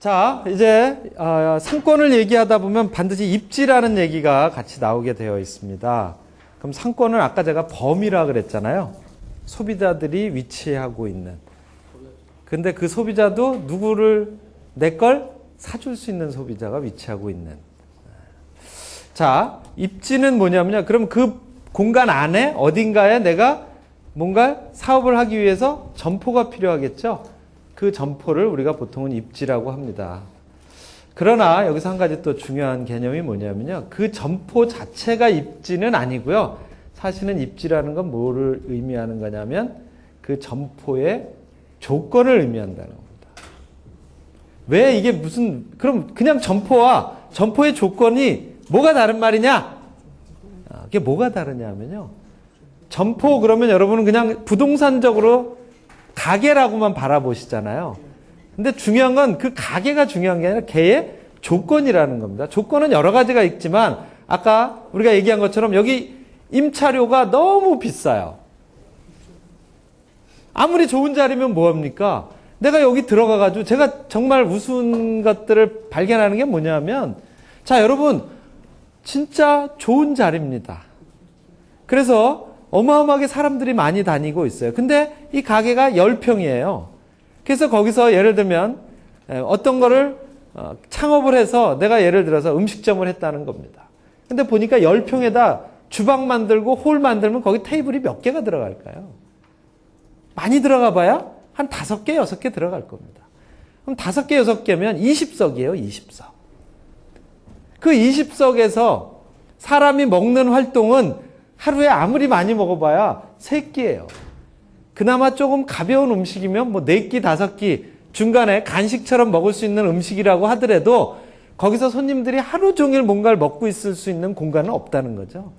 자, 이제 상권을 얘기하다 보면 반드시 입지라는 얘기가 같이 나오게 되어 있습니다. 그럼 상권은 아까 제가 범위라 그랬잖아요. 소비자들이 위치하고 있는. 근데 그 소비자도 누구를 내 걸 사줄 수 있는 소비자가 위치하고 있는. 자, 입지는 뭐냐면요. 그럼 그 공간 안에 어딘가에 내가 뭔가 사업을 하기 위해서 점포가 필요하겠죠. 그 점포를 우리가 보통은 입지라고 합니다. 그러나 여기서 한 가지 또 중요한 개념이 뭐냐면요. 그 점포 자체가 입지는 아니고요. 사실은 입지라는 건 뭐를 의미하는 거냐면 그 점포의 조건을 의미한다는 겁니다. 왜 이게 그럼 그냥 점포와 점포의 조건이 뭐가 다른 말이냐? 그게 뭐가 다르냐면요. 점포 그러면 여러분은 그냥 부동산적으로 가게라고만 바라보시잖아요. 근데 중요한 건 그 가게가 중요한 게 아니라 걔의 조건이라는 겁니다. 조건은 여러 가지가 있지만 아까 우리가 얘기한 것처럼 여기 임차료가 너무 비싸요. 아무리 좋은 자리면 뭐합니까? 내가 여기 들어가가지고 제가 정말 우스운 것들을 발견하는 게 뭐냐면 자 여러분 진짜 좋은 자리입니다. 그래서 어마어마하게 사람들이 많이 다니고 있어요. 근데 이 가게가 10평이에요. 그래서 거기서 예를 들면 어떤 거를 창업을 해서 내가 예를 들어서 음식점을 했다는 겁니다. 근데 보니까 10평에다 주방 만들고 홀 만들면 거기 테이블이 몇 개가 들어갈까요? 많이 들어가 봐야 한 5개, 6개 들어갈 겁니다. 그럼 5개, 6개면 20석이에요, 20석. 그 20석에서 사람이 먹는 활동은 하루에 아무리 많이 먹어봐야 3끼예요. 그나마 조금 가벼운 음식이면 뭐 4끼, 5끼 중간에 간식처럼 먹을 수 있는 음식이라고 하더라도 거기서 손님들이 하루 종일 뭔가를 먹고 있을 수 있는 공간은 없다는 거죠.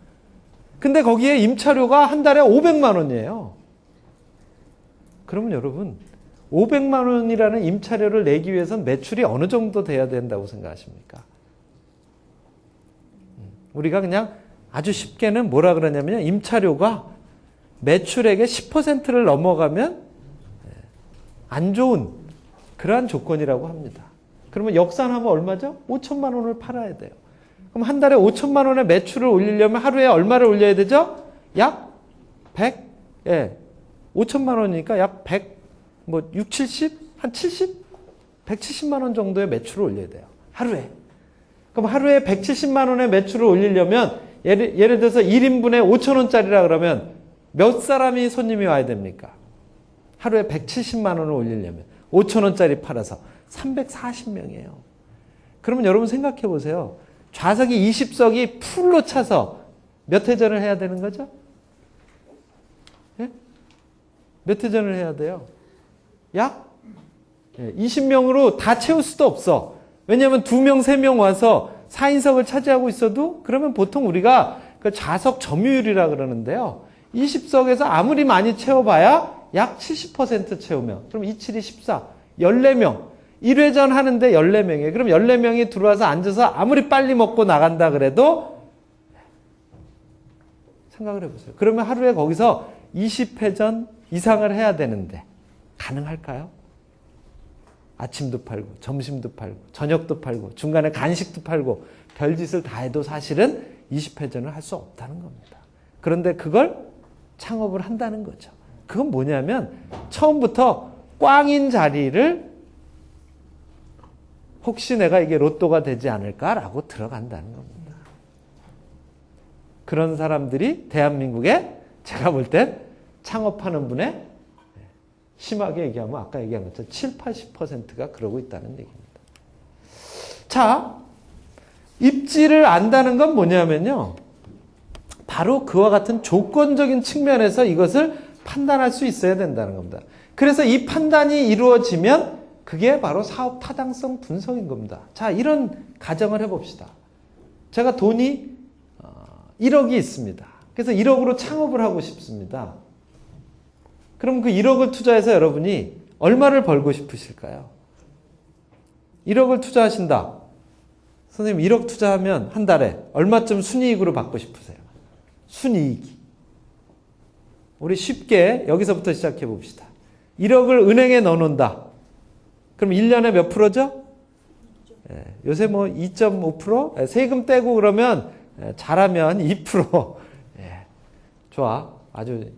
근데 거기에 임차료가 한 달에 500만 원이에요. 그러면 여러분 500만 원이라는 임차료를 내기 위해서는 매출이 어느 정도 돼야 된다고 생각하십니까? 우리가 그냥 아주 쉽게는 뭐라 그러냐면 임차료가 매출액의 10%를 넘어가면 안 좋은 그러한 조건이라고 합니다. 그러면 역산하면 얼마죠? 5천만 원을 팔아야 돼요. 그럼 한 달에 5천만 원의 매출을 올리려면 하루에 얼마를 올려야 되죠? 약 100? 예. 5천만 원이니까 약 100, 뭐 6, 70? 한 70? 170만 원 정도의 매출을 올려야 돼요. 하루에. 그럼 하루에 170만 원의 매출을 올리려면 예를 들어서 1인분에 5천 원짜리라 그러면 몇 사람이 손님이 와야 됩니까? 하루에 170만 원을 올리려면 5천 원짜리 팔아서 340명이에요. 그러면 여러분 생각해 보세요. 좌석이 20석이 풀로 차서 몇 회전을 해야 되는 거죠? 예? 몇 회전을 해야 돼요? 약 20명으로 다 채울 수도 없어. 왜냐하면 2명, 3명 와서 4인석을 차지하고 있어도 그러면 보통 우리가 그 좌석 점유율이라 그러는데요. 20석에서 아무리 많이 채워봐야 약 70% 채우면 그럼 27이 14, 14명. 1회전 하는데 14명이에요. 그럼 14명이 들어와서 앉아서 아무리 빨리 먹고 나간다 그래도 생각을 해보세요. 그러면 하루에 거기서 20회전 이상을 해야 되는데 가능할까요? 아침도 팔고 점심도 팔고 저녁도 팔고 중간에 간식도 팔고 별짓을 다 해도 사실은 20회전을 할 수 없다는 겁니다. 그런데 그걸 창업을 한다는 거죠. 그건 뭐냐면 처음부터 꽝인 자리를 혹시 내가 이게 로또가 되지 않을까라고 들어간다는 겁니다. 그런 사람들이 대한민국에 제가 볼 땐 창업하는 분의 심하게 얘기하면 아까 얘기한 것처럼 7, 80%가 그러고 있다는 얘기입니다. 자, 입지를 안다는 건 뭐냐면요. 바로 그와 같은 조건적인 측면에서 이것을 판단할 수 있어야 된다는 겁니다. 그래서 이 판단이 이루어지면 그게 바로 사업 타당성 분석인 겁니다. 자, 이런 가정을 해봅시다. 제가 돈이 1억이 있습니다. 그래서 1억으로 창업을 하고 싶습니다. 그럼 그 1억을 투자해서 여러분이 얼마를 벌고 싶으실까요? 1억을 투자하신다. 선생님 1억 투자하면 한 달에 얼마쯤 순이익으로 받고 싶으세요? 순이익이. 우리 쉽게 여기서부터 시작해 봅시다. 1억을 은행에 넣어놓는다. 그럼 1년에 몇 프로죠? 요새 뭐 2.5%? 세금 떼고 그러면 잘하면 2%. 좋아. 아주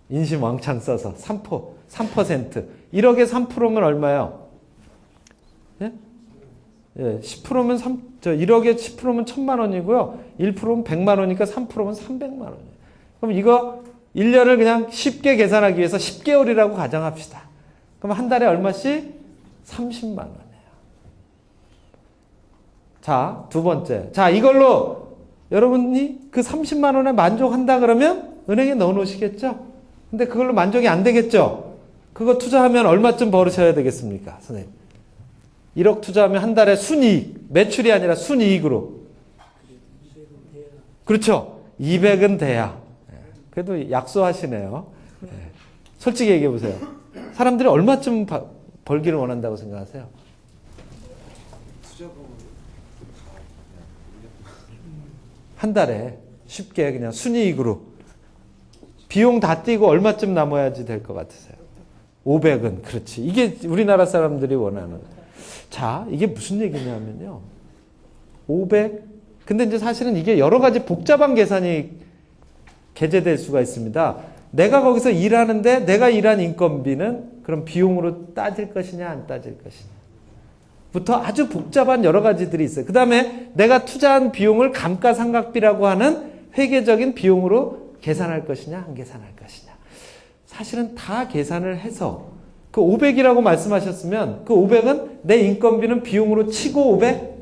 인심 왕창 써서 3%. 1억에 3%면 얼마예요? 10%면 1억에 10%면 1,000만 원이고요. 1%면 100만 원이니까 3%면 300만 원이에요. 그럼 이거 1년을 그냥 쉽게 계산하기 위해서 10개월이라고 가정합시다. 그럼 한 달에 얼마씩? 30만 원이에요. 자, 두 번째. 자, 이걸로 여러분이 그 30만 원에 만족한다 그러면 은행에 넣어 놓으시겠죠? 근데 그걸로 만족이 안 되겠죠? 그거 투자하면 얼마쯤 벌으셔야 되겠습니까? 선생님. 1억 투자하면 한 달에 순이익, 매출이 아니라 순이익으로. 그렇죠. 200은 돼야. 그래도 약소하시네요. 솔직히 얘기해 보세요. 사람들이 얼마쯤 벌기를 원한다고 생각하세요? 한 달에 쉽게 그냥 순이익으로. 비용 다 띄고 얼마쯤 남아야지 될 것 같으세요? 500은. 그렇지. 이게 우리나라 사람들이 원하는. 자, 이게 무슨 얘기냐면요. 500. 근데 이제 사실은 이게 여러 가지 복잡한 계산이 게재될 수가 있습니다. 내가 거기서 일하는데 내가 일한 인건비는 그럼 비용으로 따질 것이냐 안 따질 것이냐. 부터 아주 복잡한 여러 가지들이 있어요. 그 다음에 내가 투자한 비용을 감가상각비라고 하는 회계적인 비용으로 계산할 것이냐 안 계산할 것이냐. 사실은 다 계산을 해서 그 500이라고 말씀하셨으면 그 500은 내 인건비는 비용으로 치고 500?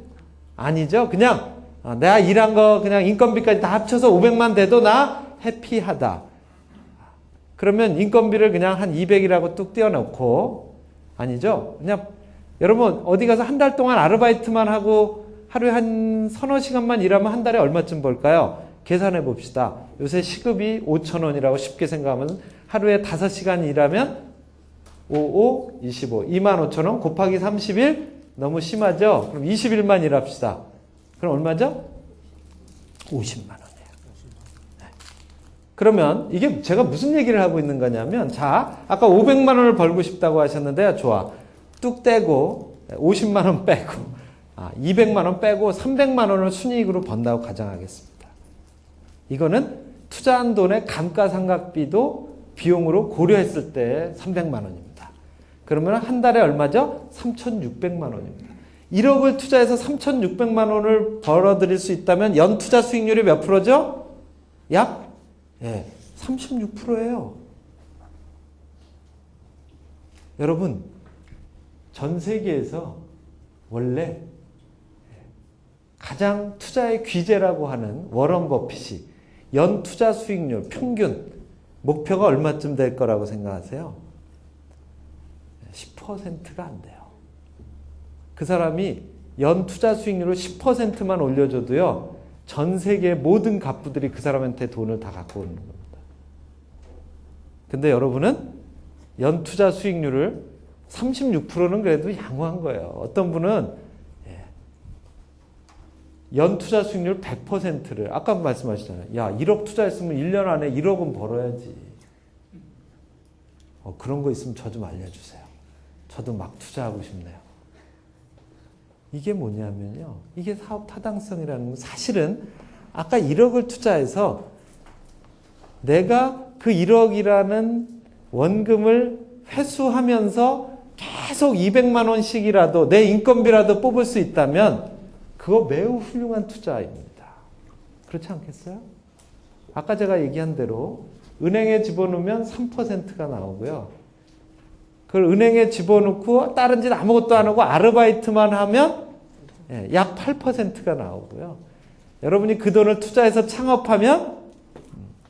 아니죠. 그냥 내가 일한 거 그냥 인건비까지 다 합쳐서 500만 돼도 나 해피하다. 그러면 인건비를 그냥 한 200이라고 뚝 띄워놓고 아니죠. 그냥 여러분 어디 가서 한 달 동안 아르바이트만 하고 하루에 한 서너 시간만 일하면 한 달에 얼마쯤 벌까요? 계산해 봅시다. 요새 시급이 5,000원이라고 쉽게 생각하면 하루에 5시간 일하면 5, 25, 25,000원 곱하기 30일 너무 심하죠? 그럼 20일만 일합시다. 그럼 얼마죠? 50만 원이에요. 그러면 이게 제가 무슨 얘기를 하고 있는 거냐면 자, 아까 500만 원을 벌고 싶다고 하셨는데 좋아. 뚝 떼고 50만 원 빼고 200만 원 빼고 300만 원을 순이익으로 번다고 가정하겠습니다. 이거는 투자한 돈의 감가상각비도 비용으로 고려했을 때 300만 원입니다. 그러면 한 달에 얼마죠? 3,600만 원입니다. 1억을 투자해서 3,600만 원을 벌어들일 수 있다면 연 투자 수익률이 몇 프로죠? 약 36%예요. 여러분, 전 세계에서 원래 가장 투자의 귀재라고 하는 워런 버핏이 연 투자 수익률 평균 목표가 얼마쯤 될 거라고 생각하세요? 10%가 안 돼요. 그 사람이 연 투자 수익률을 10%만 올려줘도요. 전 세계의 모든 갑부들이 그 사람한테 돈을 다 갖고 오는 겁니다. 근데 여러분은 연 투자 수익률을 36%는 그래도 양호한 거예요. 어떤 분은 연 투자 수익률 100%를 아까 말씀하셨잖아요. 야, 1억 투자했으면 1년 안에 1억은 벌어야지. 그런 거 있으면 저 좀 알려주세요. 저도 막 투자하고 싶네요. 이게 뭐냐면요. 이게 사업 타당성이라는 건 사실은 아까 1억을 투자해서 내가 그 1억이라는 원금을 회수하면서 계속 200만 원씩이라도 내 인건비라도 뽑을 수 있다면 그거 매우 훌륭한 투자입니다. 그렇지 않겠어요? 아까 제가 얘기한 대로 은행에 집어넣으면 3%가 나오고요. 그걸 은행에 집어넣고 다른 짓 아무것도 안 하고 아르바이트만 하면 약 8%가 나오고요. 여러분이 그 돈을 투자해서 창업하면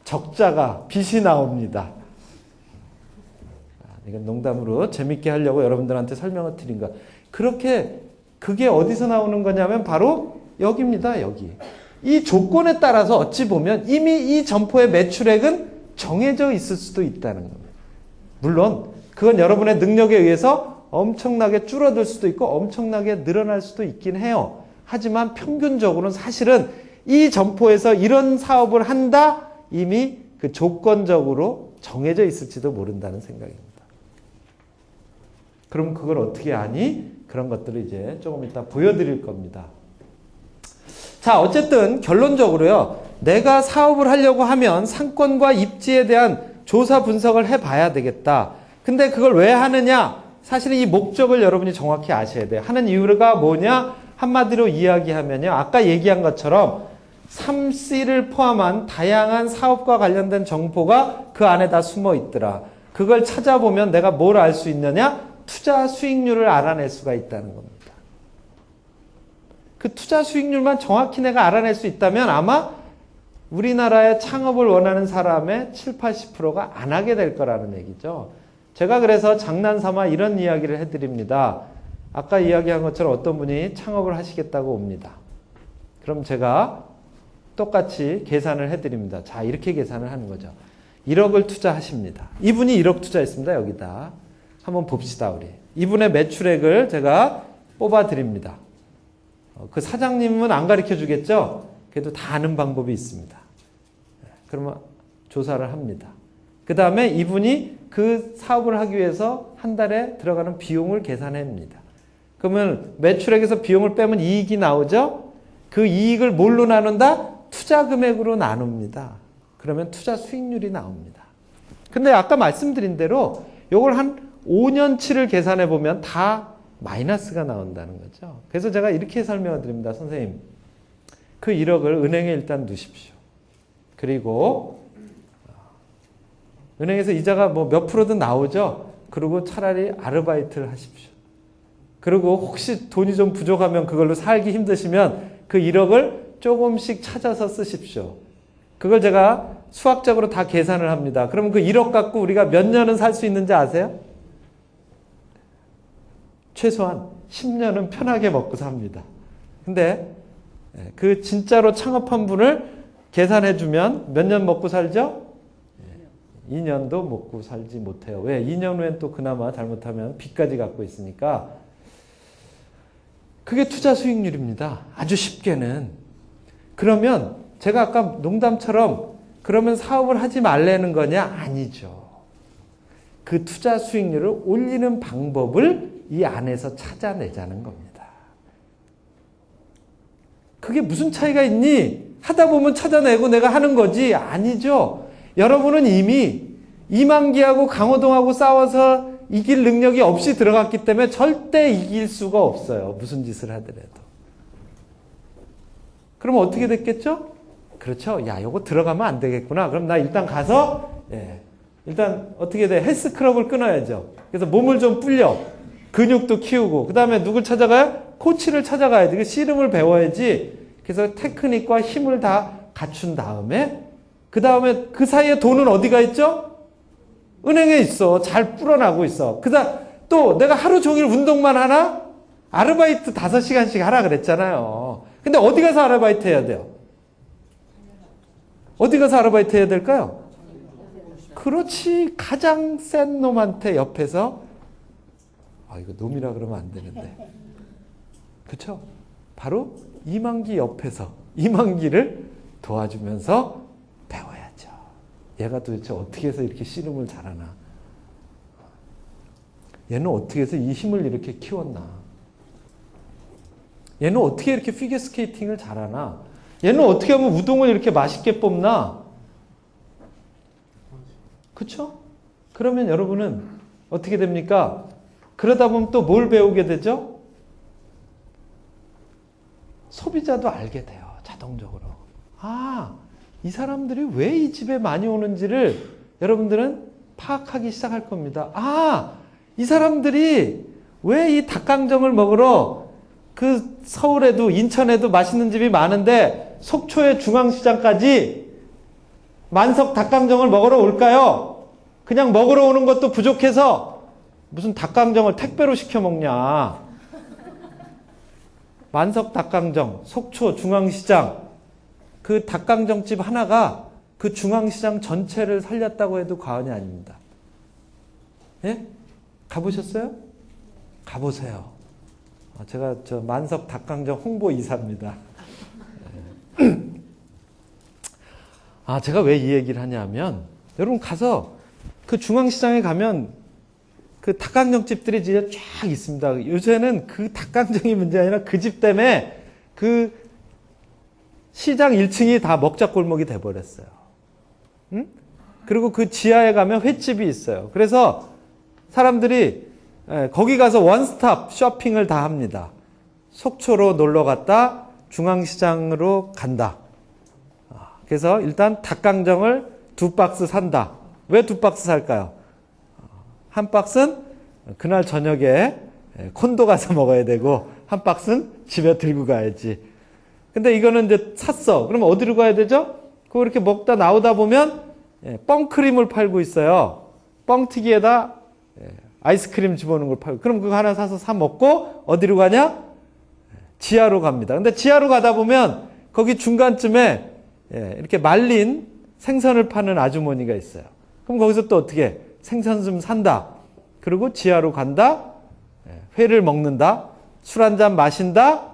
적자가 빚이 나옵니다. 이건 농담으로 재밌게 하려고 여러분들한테 설명을 드린 거. 그렇게 그게 어디서 나오는 거냐면 바로 여기입니다. 여기. 이 조건에 따라서 어찌 보면 이미 이 점포의 매출액은 정해져 있을 수도 있다는 겁니다. 물론 그건 여러분의 능력에 의해서 엄청나게 줄어들 수도 있고 엄청나게 늘어날 수도 있긴 해요. 하지만 평균적으로는 사실은 이 점포에서 이런 사업을 한다 이미 그 조건적으로 정해져 있을지도 모른다는 생각입니다. 그럼 그걸 어떻게 아니? 그런 것들을 이제 조금 이따 보여드릴 겁니다. 자, 어쨌든 결론적으로요. 내가 사업을 하려고 하면 상권과 입지에 대한 조사 분석을 해봐야 되겠다. 근데 그걸 왜 하느냐? 사실은 이 목적을 여러분이 정확히 아셔야 돼요. 하는 이유가 뭐냐? 한마디로 이야기하면요. 아까 얘기한 것처럼 3C를 포함한 다양한 사업과 관련된 정보가 그 안에 다 숨어 있더라. 그걸 찾아보면 내가 뭘 알 수 있느냐? 투자 수익률을 알아낼 수가 있다는 겁니다. 그 투자 수익률만 정확히 내가 알아낼 수 있다면 아마 우리나라의 창업을 원하는 사람의 7, 80%가 안 하게 될 거라는 얘기죠. 제가 그래서 장난삼아 이런 이야기를 해드립니다. 아까 이야기한 것처럼 어떤 분이 창업을 하시겠다고 옵니다. 그럼 제가 똑같이 계산을 해드립니다. 자, 이렇게 계산을 하는 거죠. 1억을 투자하십니다. 이분이 1억 투자했습니다. 여기다. 한번 봅시다, 우리. 이분의 매출액을 제가 뽑아드립니다. 그 사장님은 안 가르쳐 주겠죠? 그래도 다 아는 방법이 있습니다. 그러면 조사를 합니다. 그 다음에 이분이 그 사업을 하기 위해서 한 달에 들어가는 비용을 계산합니다. 그러면 매출액에서 비용을 빼면 이익이 나오죠? 그 이익을 뭘로 나눈다? 투자 금액으로 나눕니다. 그러면 투자 수익률이 나옵니다. 근데 아까 말씀드린 대로 이걸 한 5년치를 계산해 보면 다 마이너스가 나온다는 거죠. 그래서 제가 이렇게 설명을 드립니다. 선생님, 그 1억을 은행에 일단 두십시오. 그리고 은행에서 이자가 뭐 몇 프로든 나오죠. 그리고 차라리 아르바이트를 하십시오. 그리고 혹시 돈이 좀 부족하면 그걸로 살기 힘드시면 그 1억을 조금씩 찾아서 쓰십시오. 그걸 제가 수학적으로 다 계산을 합니다. 그럼 그 1억 갖고 우리가 몇 년은 살 수 있는지 아세요? 최소한 10년은 편하게 먹고 삽니다. 근데 그 진짜로 창업한 분을 계산해 주면 몇 년 먹고 살죠? 2년도 먹고 살지 못해요. 왜? 2년 후엔 또 그나마 잘못하면 빚까지 갖고 있으니까. 그게 투자 수익률입니다. 아주 쉽게는. 그러면 제가 아까 농담처럼 그러면 사업을 하지 말라는 거냐? 아니죠. 그 투자 수익률을 올리는 방법을 이 안에서 찾아내자는 겁니다. 그게 무슨 차이가 있니? 하다 보면 찾아내고 내가 하는 거지. 아니죠. 여러분은 이미 이만기하고 강호동하고 싸워서 이길 능력이 없이 들어갔기 때문에 절대 이길 수가 없어요. 무슨 짓을 하더라도. 그럼 어떻게 됐겠죠? 그렇죠. 야, 요거 들어가면 안 되겠구나. 그럼 나 일단 가서 일단 어떻게 돼? 헬스클럽을 끊어야죠. 그래서 몸을 좀 불려. 근육도 키우고. 그 다음에 누굴 찾아가요? 코치를 찾아가야지. 그 씨름을 배워야지. 그래서 테크닉과 힘을 다 갖춘 다음에 그 다음에 그 사이에 돈은 어디가 있죠? 은행에 있어. 잘 불어나고 있어. 그다음 또 내가 하루 종일 운동만 하나? 아르바이트 5시간씩 하라 그랬잖아요. 근데 어디 가서 아르바이트 해야 돼요? 어디 가서 아르바이트 해야 될까요? 그렇지. 가장 센 놈한테 옆에서 이거 놈이라 그러면 안 되는데. 그렇죠? 바로 이만기 옆에서 이만기를 도와주면서 배워야죠. 얘가 도대체 어떻게 해서 이렇게 씨름을 잘하나? 얘는 어떻게 해서 이 힘을 이렇게 키웠나? 얘는 어떻게 이렇게 피겨스케이팅을 잘하나? 얘는 어떻게 하면 우동을 이렇게 맛있게 뽑나? 그렇죠? 그러면 여러분은 어떻게 됩니까? 그러다 보면 또 뭘 배우게 되죠? 소비자도 알게 돼요. 자동적으로. 이 사람들이 왜 이 집에 많이 오는지를 여러분들은 파악하기 시작할 겁니다. 이 사람들이 왜 이 닭강정을 먹으러 그 서울에도 인천에도 맛있는 집이 많은데 속초의 중앙시장까지 만석 닭강정을 먹으러 올까요? 그냥 먹으러 오는 것도 부족해서 무슨 닭강정을 택배로 시켜 먹냐. 만석 닭강정, 속초 중앙시장, 그 닭강정집 하나가 그 중앙시장 전체를 살렸다고 해도 과언이 아닙니다. 예? 가보셨어요? 가보세요. 제가 저 만석 닭강정 홍보이사입니다. 제가 왜 이 얘기를 하냐면 여러분 가서 그 중앙시장에 가면 그 닭강정집들이 진짜 쫙 있습니다. 요새는 그 닭강정이 문제 아니라 그 집 때문에 그 시장 1층이 다 먹자골목이 돼버렸어요. 응? 그리고 그 지하에 가면 횟집이 있어요. 그래서 사람들이 거기 가서 원스톱 쇼핑을 다 합니다. 속초로 놀러 갔다 중앙시장으로 간다. 그래서 일단 닭강정을 2박스 산다. 왜 2박스 살까요? 한 박스는 그날 저녁에 콘도 가서 먹어야 되고 한 박스는 집에 들고 가야지. 근데 이거는 이제 샀어. 그럼 어디로 가야 되죠? 그거 이렇게 먹다 나오다 보면 뻥크림을 팔고 있어요. 뻥튀기에다 아이스크림 집어넣은 걸 팔고. 그럼 그거 하나 사서 사 먹고 어디로 가냐? 지하로 갑니다. 근데 지하로 가다 보면 거기 중간쯤에 이렇게 말린 생선을 파는 아주머니가 있어요. 그럼 거기서 또 어떻게 생선 좀 산다. 그리고 지하로 간다. 회를 먹는다. 술 한잔 마신다.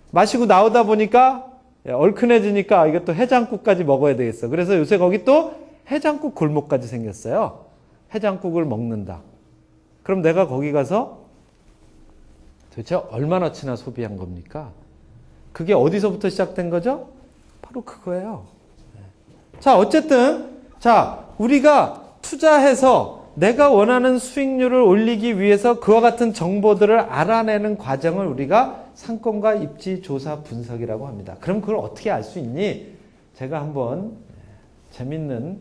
마시고 나오다 보니까 얼큰해지니까 이것도 해장국까지 먹어야 되겠어. 그래서 요새 거기 또 해장국 골목까지 생겼어요. 해장국을 먹는다. 그럼 내가 거기 가서 도대체 얼마나치나 소비한 겁니까? 그게 어디서부터 시작된 거죠? 바로 그거예요. 자, 어쨌든 우리가 투자해서 내가 원하는 수익률을 올리기 위해서 그와 같은 정보들을 알아내는 과정을 우리가 상권과 입지 조사 분석이라고 합니다. 그럼 그걸 어떻게 알 수 있니? 제가 한번 재밌는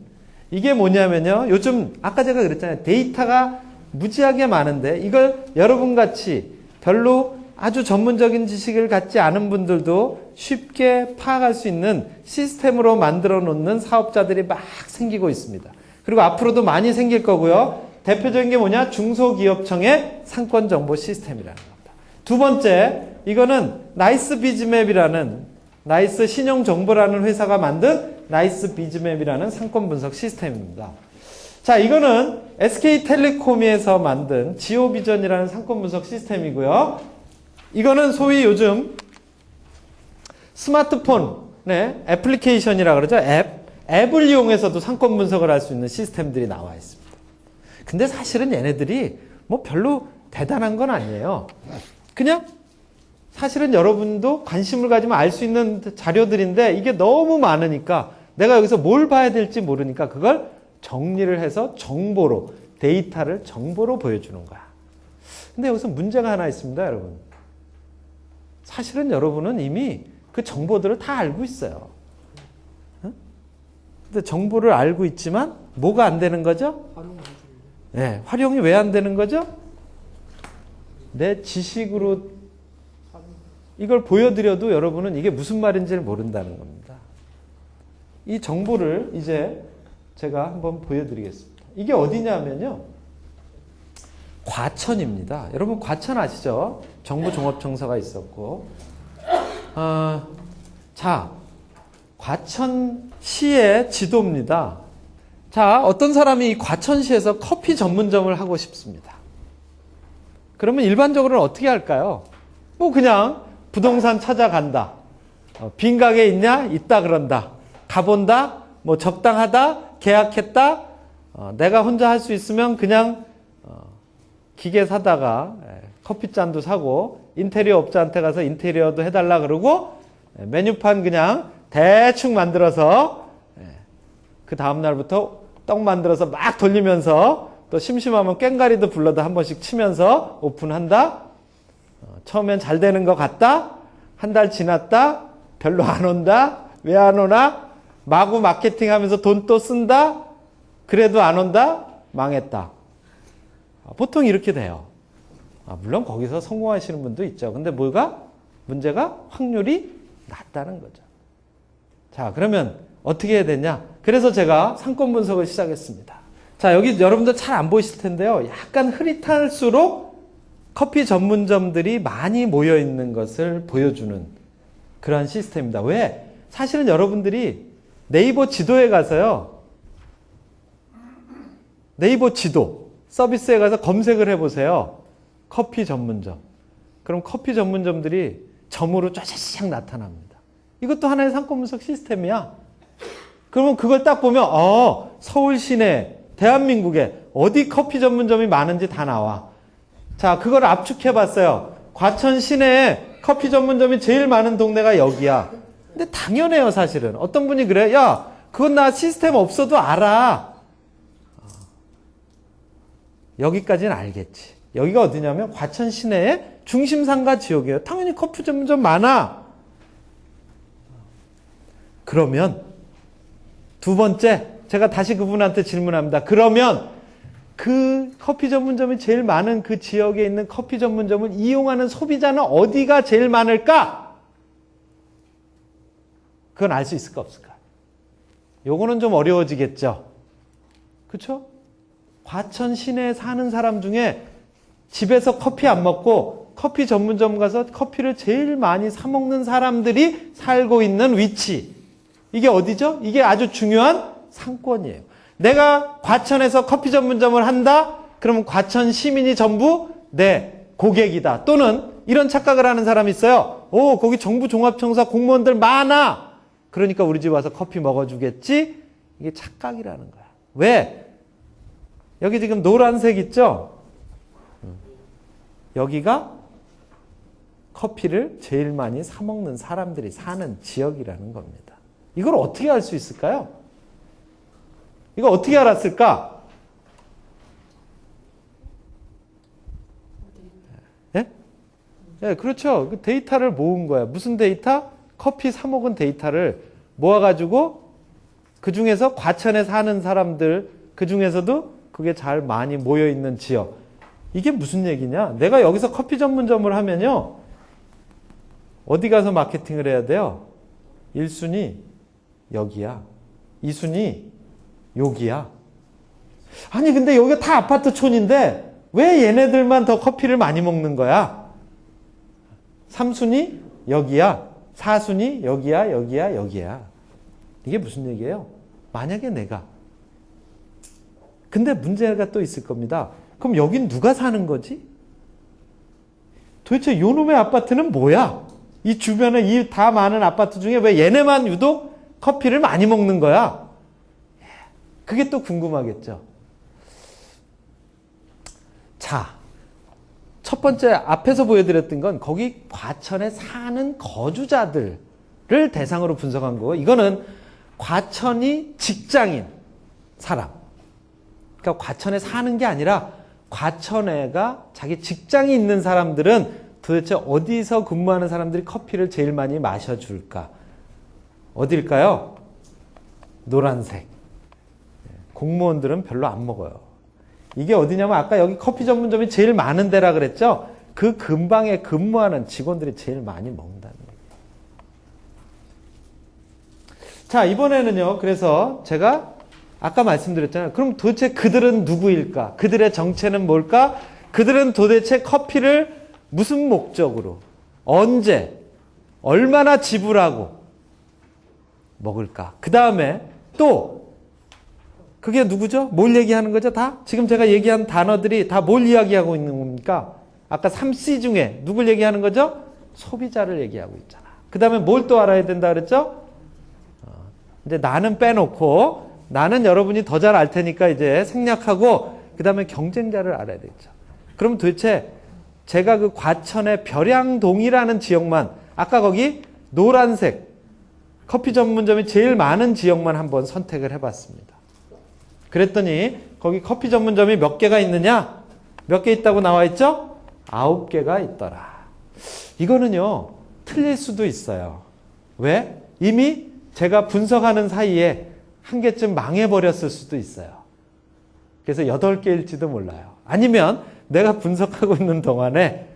이게 뭐냐면요. 요즘 아까 제가 그랬잖아요. 데이터가 무지하게 많은데 이걸 여러분같이 별로 아주 전문적인 지식을 갖지 않은 분들도 쉽게 파악할 수 있는 시스템으로 만들어 놓는 사업자들이 막 생기고 있습니다. 그리고 앞으로도 많이 생길 거고요. 대표적인 게 뭐냐? 중소기업청의 상권정보 시스템이라는 겁니다. 두 번째, 이거는 나이스 비즈맵이라는 나이스 신용정보라는 회사가 만든 나이스 비즈맵이라는 상권 분석 시스템입니다. 자, 이거는 SK텔레콤에서 만든 지오비전이라는 상권 분석 시스템이고요. 이거는 소위 요즘 스마트폰의 애플리케이션이라 그러죠. 앱을 이용해서도 상권 분석을 할 수 있는 시스템들이 나와 있습니다. 근데 사실은 얘네들이 뭐 별로 대단한 건 아니에요. 그냥 사실은 여러분도 관심을 가지면 알 수 있는 자료들인데 이게 너무 많으니까 내가 여기서 뭘 봐야 될지 모르니까 그걸 정리를 해서 정보로, 데이터를 정보로 보여주는 거야. 근데 여기서 문제가 하나 있습니다, 여러분. 사실은 여러분은 이미 그 정보들을 다 알고 있어요. 근데 정보를 알고 있지만 뭐가 안 되는 거죠? 네, 활용이 왜 안 되는 거죠? 내 지식으로 이걸 보여드려도 여러분은 이게 무슨 말인지를 모른다는 겁니다. 이 정보를 이제 제가 한번 보여드리겠습니다. 이게 어디냐면요. 과천입니다. 여러분 과천 아시죠? 정부종합청사가 있었고 자, 과천시의 지도입니다. 자, 어떤 사람이 이 과천시에서 커피 전문점을 하고 싶습니다. 그러면 일반적으로는 어떻게 할까요? 뭐 그냥 부동산 찾아간다. 빈 가게 있냐? 있다 그런다. 가본다? 뭐 적당하다? 계약했다? 내가 혼자 할 수 있으면 그냥 기계 사다가 커피잔도 사고 인테리어 업자한테 가서 인테리어도 해달라 그러고 메뉴판 그냥 대충 만들어서 그 다음날부터 떡 만들어서 막 돌리면서 또 심심하면 꽹가리도 불러도 한 번씩 치면서 오픈한다. 처음엔 잘 되는 것 같다. 한 달 지났다. 별로 안 온다. 왜 안 오나? 마구 마케팅하면서 돈 또 쓴다. 그래도 안 온다. 망했다. 보통 이렇게 돼요. 물론 거기서 성공하시는 분도 있죠. 근데 문제가 확률이 낮다는 거죠. 자, 그러면 어떻게 해야 되냐? 그래서 제가 상권 분석을 시작했습니다. 자, 여기 여러분들 잘 안 보이실 텐데요. 약간 흐릿할수록 커피 전문점들이 많이 모여 있는 것을 보여주는 그런 시스템입니다. 왜? 사실은 여러분들이 네이버 지도에 가서요. 네이버 지도 서비스에 가서 검색을 해보세요. 커피 전문점. 그럼 커피 전문점들이 점으로 쫙쫙 나타납니다. 이것도 하나의 상권 분석 시스템이야. 그러면 그걸 딱 보면 서울 시내 대한민국에 어디 커피 전문점이 많은지 다 나와. 자, 그걸 압축해 봤어요. 과천 시내에 커피 전문점이 제일 많은 동네가 여기야. 근데 당연해요, 사실은. 어떤 분이 그래. 야, 그건 나 시스템 없어도 알아. 여기까지는 알겠지. 여기가 어디냐면 과천 시내의 중심상가 지역이에요. 당연히 커피 전문점 많아. 그러면 두 번째, 제가 다시 그분한테 질문합니다. 그러면 그 커피 전문점이 제일 많은 그 지역에 있는 커피 전문점을 이용하는 소비자는 어디가 제일 많을까? 그건 알 수 있을까 없을까? 요거는 좀 어려워지겠죠. 그렇죠? 과천 시내에 사는 사람 중에 집에서 커피 안 먹고 커피 전문점 가서 커피를 제일 많이 사 먹는 사람들이 살고 있는 위치. 이게 어디죠? 이게 아주 중요한 상권이에요. 내가 과천에서 커피 전문점을 한다? 그러면 과천 시민이 전부 내 고객이다. 또는 이런 착각을 하는 사람이 있어요. 오, 거기 정부 종합청사 공무원들 많아. 그러니까 우리 집 와서 커피 먹어주겠지? 이게 착각이라는 거야. 왜? 여기 지금 노란색 있죠? 여기가 커피를 제일 많이 사 먹는 사람들이 사는 지역이라는 겁니다. 이걸 어떻게 알 수 있을까요? 이거 어떻게 알았을까? 예? 네, 그렇죠. 그 데이터를 모은 거야. 무슨 데이터? 커피 사 먹은 데이터를 모아가지고 그 중에서 과천에 사는 사람들, 그 중에서도 그게 잘 많이 모여있는 지역. 이게 무슨 얘기냐? 내가 여기서 커피 전문점을 하면요. 어디 가서 마케팅을 해야 돼요? 1순위 여기야. 2순위 여기야. 아니 근데 여기가 다 아파트촌인데 왜 얘네들만 더 커피를 많이 먹는 거야? 3순위 여기야. 4순위 여기야, 여기야, 여기야. 이게 무슨 얘기예요? 만약에 내가 근데 문제가 또 있을 겁니다. 그럼 여긴 누가 사는 거지? 도대체 요놈의 아파트는 뭐야? 이 주변에 이 다 많은 아파트 중에 왜 얘네만 유독 커피를 많이 먹는 거야? 그게 또 궁금하겠죠. 자, 첫 번째 앞에서 보여드렸던 건 거기 과천에 사는 거주자들을 대상으로 분석한 거고, 이거는 과천이 직장인 사람. 그러니까 과천에 사는 게 아니라 과천에가 자기 직장이 있는 사람들은 도대체 어디서 근무하는 사람들이 커피를 제일 많이 마셔줄까? 어딜까요? 노란색. 공무원들은 별로 안 먹어요. 이게 어디냐면 아까 여기 커피 전문점이 제일 많은 데라 그랬죠? 그 근방에 근무하는 직원들이 제일 많이 먹는다는 거예요. 자, 이번에는요. 그래서 제가 아까 말씀드렸잖아요. 그럼 도대체 그들은 누구일까? 그들의 정체는 뭘까? 그들은 도대체 커피를 무슨 목적으로, 언제, 얼마나 지불하고 먹을까? 그 다음에 또 그게 누구죠? 뭘 얘기하는 거죠? 다? 지금 제가 얘기한 단어들이 다 뭘 이야기하고 있는 겁니까? 아까 3C 중에 누굴 얘기하는 거죠? 소비자를 얘기하고 있잖아. 그 다음에 뭘 또 알아야 된다 그랬죠? 이제 나는 빼놓고 나는 여러분이 더 잘 알 테니까 이제 생략하고 그 다음에 경쟁자를 알아야 되겠죠. 그럼 도대체 제가 그 과천의 벼량동이라는 지역만, 아까 거기 노란색 커피 전문점이 제일 많은 지역만 한번 선택을 해봤습니다. 그랬더니 거기 커피 전문점이 몇 개가 있느냐? 몇 개 있다고 나와 있죠? 9개가 있더라. 이거는요, 틀릴 수도 있어요. 왜? 이미 제가 분석하는 사이에 한 개쯤 망해버렸을 수도 있어요. 그래서 8개일지도 몰라요. 아니면 내가 분석하고 있는 동안에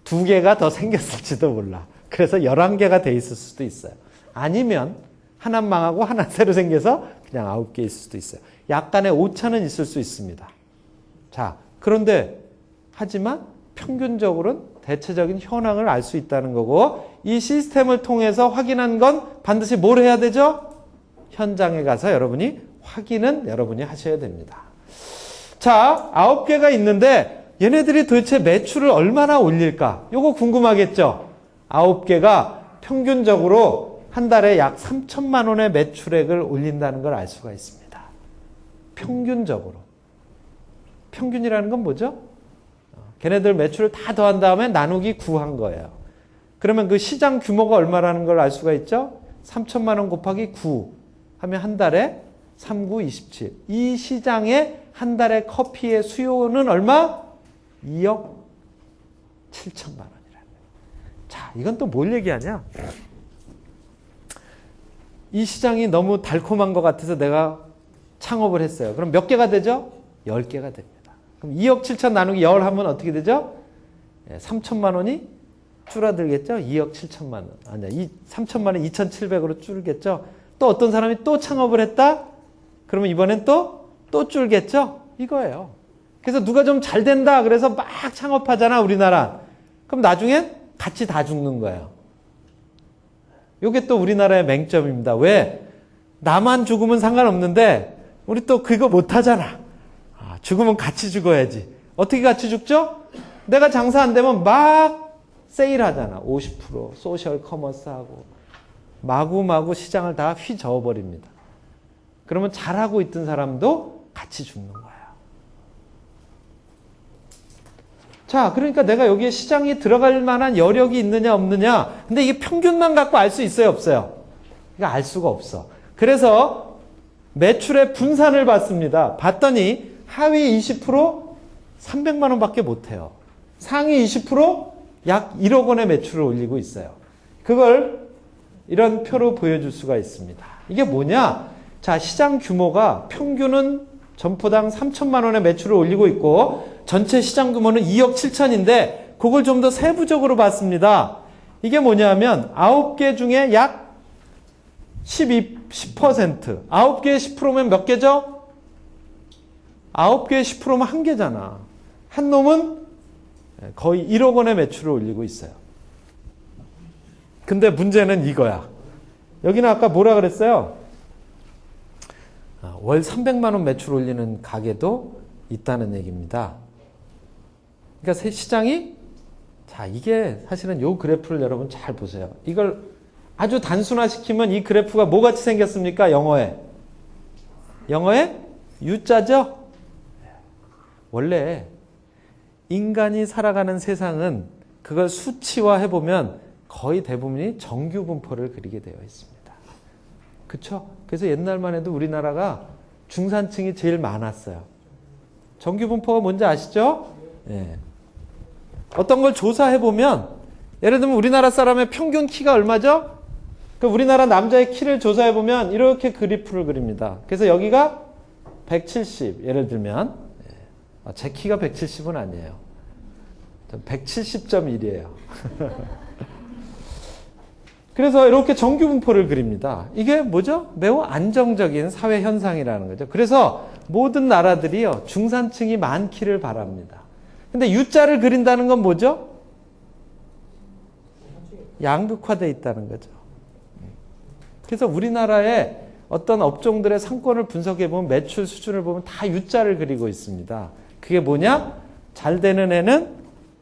2개가 더 생겼을지도 몰라. 그래서 11개가 돼 있을 수도 있어요. 아니면 하나 망하고 하나 새로 생겨서 그냥 9개일 수도 있어요. 약간의 오차는 있을 수 있습니다. 자, 그런데 하지만 평균적으로는 대체적인 현황을 알 수 있다는 거고, 이 시스템을 통해서 확인한 건 반드시 뭘 해야 되죠? 현장에 가서 여러분이 확인은 여러분이 하셔야 됩니다. 자, 9개가 있는데 얘네들이 도대체 매출을 얼마나 올릴까? 요거 궁금하겠죠? 9개가 평균적으로 한 달에 약 3천만 원의 매출액을 올린다는 걸 알 수가 있습니다. 평균적으로. 평균이라는 건 뭐죠? 걔네들 매출을 다 더한 다음에 나누기 9 한 거예요. 그러면 그 시장 규모가 얼마라는 걸 알 수가 있죠? 3천만 원 곱하기 9 하면 한 달에 3, 9, 27. 이 시장의 한 달에 커피의 수요는 얼마? 2억 7천만 원이라는 거예요. 자, 이건 또 뭘 얘기하냐? 이 시장이 너무 달콤한 것 같아서 내가 창업을 했어요. 그럼 몇 개가 되죠? 10개가 됩니다. 그럼 2억 7천 나누기 10 하면 어떻게 되죠? 3천만 원이 줄어들겠죠? 2억 7천만 원. 아니야. 3천만 원 2,700으로 줄겠죠? 또 어떤 사람이 또 창업을 했다? 그러면 이번엔 또 줄겠죠? 이거예요. 그래서 누가 좀 잘 된다. 그래서 막 창업하잖아, 우리나라. 그럼 나중엔 같이 다 죽는 거예요. 이게 또 우리나라의 맹점입니다. 왜? 나만 죽으면 상관없는데 우리 또 그거 못하잖아. 죽으면 같이 죽어야지. 어떻게 같이 죽죠? 내가 장사 안 되면 막 세일하잖아. 50% 소셜 커머스 하고 마구마구 시장을 다 휘저어버립니다. 그러면 잘하고 있던 사람도 같이 죽는 거야. 자, 그러니까 내가 여기에 시장이 들어갈 만한 여력이 있느냐 없느냐. 근데 이게 평균만 갖고 알 수 있어요 없어요? 이거 알 수가 없어. 그래서 매출의 분산을 봤습니다. 봤더니 하위 20% 300만 원밖에 못해요. 상위 20%약 1억 원의 매출을 올리고 있어요. 그걸 이런 표로 보여줄 수가 있습니다. 이게 뭐냐? 자, 시장 규모가 평균은 점포당 3천만 원의 매출을 올리고 있고 전체 시장 규모는 2억 7천인데 그걸 좀 더 세부적으로 봤습니다. 이게 뭐냐면 9개 중에 약 10%. 9개의 10%면 몇 개죠? 9개의 10%면 한 개잖아. 한 놈은 거의 1억 원의 매출을 올리고 있어요. 근데 문제는 이거야. 여기는 아까 뭐라 그랬어요? 월 300만 원 매출 올리는 가게도 있다는 얘기입니다. 그러니까 시장이, 자, 이게 사실은 요 그래프를 여러분 잘 보세요. 이걸 아주 단순화시키면 이 그래프가 뭐같이 생겼습니까? 영어에 U자죠? 원래 인간이 살아가는 세상은 그걸 수치화해보면 거의 대부분이 정규분포를 그리게 되어 있습니다. 그쵸? 그래서 옛날만 해도 우리나라가 중산층이 제일 많았어요. 정규분포가 뭔지 아시죠? 예. 어떤 걸 조사해보면, 예를 들면 우리나라 사람의 평균 키가 얼마죠? 그 우리나라 남자의 키를 조사해보면 이렇게 그래프를 그립니다. 그래서 여기가 170, 예를 들면, 제 키가 170은 아니에요. 170.1이에요. 그래서 이렇게 정규분포를 그립니다. 이게 뭐죠? 매우 안정적인 사회 현상이라는 거죠. 그래서 모든 나라들이요, 중산층이 많기를 바랍니다. 근데 U자를 그린다는 건 뭐죠? 양극화되어 있다는 거죠. 그래서 우리나라의 어떤 업종들의 상권을 분석해보면 매출 수준을 보면 다 U자를 그리고 있습니다. 그게 뭐냐? 잘 되는 애는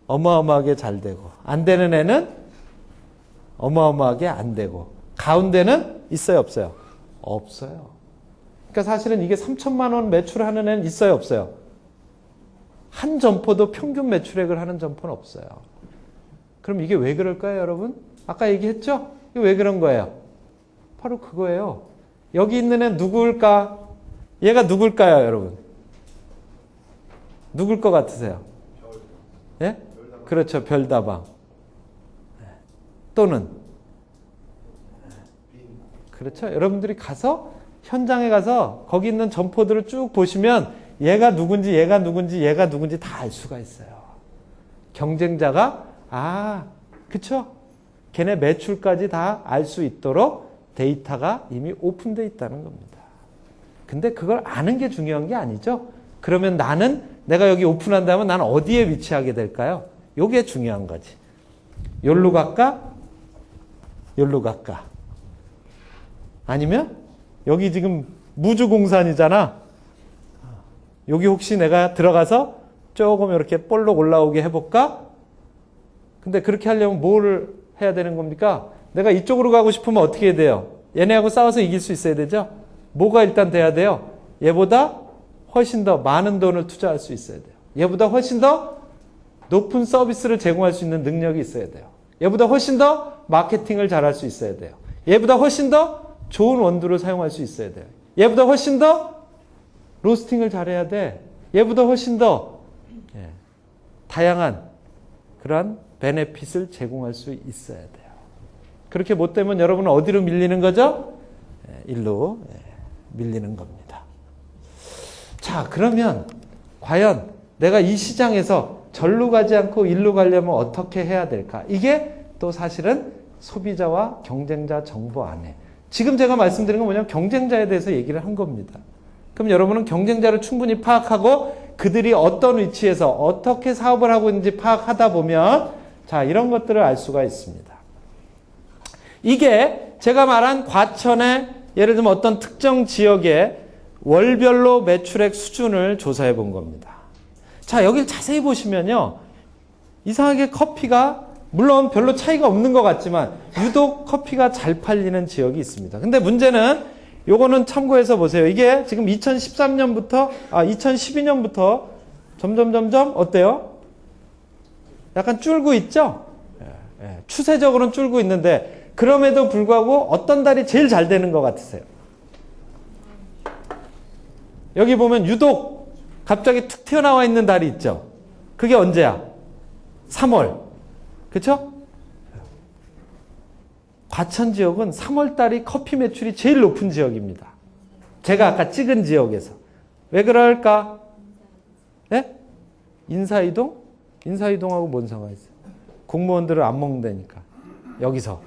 어마어마하게 잘 되고, 안 되는 애는 어마어마하게 안 되고, 가운데는 있어요 없어요? 없어요. 그러니까 사실은 이게 3천만 원 매출하는 애는 있어요 없어요? 한 점포도 평균 매출액을 하는 점포는 없어요. 그럼 이게 왜 그럴까요 여러분? 아까 얘기했죠? 이게 왜 그런 거예요? 바로 그거예요. 여기 있는 애 누구일까? 얘가 누굴까요 여러분? 누굴 것 같으세요? 예? 그렇죠. 별다방. 또는 그렇죠. 여러분들이 가서 현장에 가서 거기 있는 점포들을 쭉 보시면 얘가 누군지 얘가 누군지 얘가 누군지 다 알 수가 있어요. 경쟁자가 그쵸? 걔네 매출까지 다 알 수 있도록 데이터가 이미 오픈되어 있다는 겁니다. 근데 그걸 아는 게 중요한 게 아니죠. 그러면 내가 여기 오픈한다면 나는 어디에 위치하게 될까요? 요게 중요한 거지. 여기로 갈까? 여기로 갈까? 아니면 여기 지금 무주공산이잖아. 여기 혹시 내가 들어가서 조금 이렇게 볼록 올라오게 해볼까? 근데 그렇게 하려면 뭘 해야 되는 겁니까? 내가 이쪽으로 가고 싶으면 어떻게 해야 돼요? 얘네하고 싸워서 이길 수 있어야 되죠? 뭐가 일단 돼야 돼요? 얘보다 훨씬 더 많은 돈을 투자할 수 있어야 돼요. 얘보다 훨씬 더 높은 서비스를 제공할 수 있는 능력이 있어야 돼요. 얘보다 훨씬 더 마케팅을 잘할 수 있어야 돼요. 얘보다 훨씬 더 좋은 원두를 사용할 수 있어야 돼요. 얘보다 훨씬 더 로스팅을 잘해야 돼. 얘보다 훨씬 더 다양한 그러한 베네핏을 제공할 수 있어야 돼요. 그렇게 못 되면 여러분은 어디로 밀리는 거죠? 일로 밀리는 겁니다. 자, 그러면 과연 내가 이 시장에서 절로 가지 않고 일로 가려면 어떻게 해야 될까? 이게 또 사실은 소비자와 경쟁자 정보 안에 지금 제가 말씀드린 건 뭐냐면 경쟁자에 대해서 얘기를 한 겁니다. 그럼 여러분은 경쟁자를 충분히 파악하고 그들이 어떤 위치에서 어떻게 사업을 하고 있는지 파악하다 보면 자, 이런 것들을 알 수가 있습니다. 이게 제가 말한 과천의 예를 들면 어떤 특정 지역의 월별로 매출액 수준을 조사해 본 겁니다. 자, 여기를 자세히 보시면요. 이상하게 커피가 물론 별로 차이가 없는 것 같지만 유독 커피가 잘 팔리는 지역이 있습니다. 근데 문제는 요거는 참고해서 보세요. 이게 지금 2012년부터 점점 어때요? 약간 줄고 있죠? 추세적으로는 줄고 있는데 그럼에도 불구하고 어떤 달이 제일 잘 되는 것 같으세요? 여기 보면 유독 갑자기 툭 튀어나와 있는 달이 있죠? 그게 언제야? 3월. 그쵸? 과천 지역은 3월 달이 커피 매출이 제일 높은 지역입니다. 제가 아까 찍은 지역에서. 왜 그럴까? 네? 인사이동? 인사이동하고 뭔 상관이 있어요? 공무원들은 안 먹는다니까. 여기서.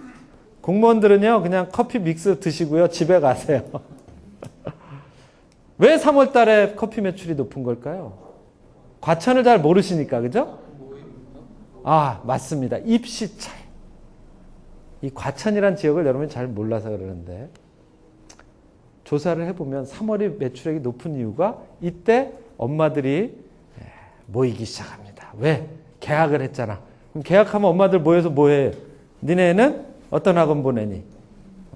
공무원들은요, 그냥 커피 믹스 드시고요, 집에 가세요. 왜 3월 달에 커피 매출이 높은 걸까요? 과천을 잘 모르시니까, 그죠? 아, 맞습니다. 입시철. 이 과천이란 지역을 여러분이 잘 몰라서 그러는데, 조사를 해보면 3월이 매출액이 높은 이유가 이때 엄마들이 모이기 시작합니다. 왜? 계약을 했잖아. 그럼 계약하면 엄마들 모여서 뭐해? 니네 애는 어떤 학원 보내니?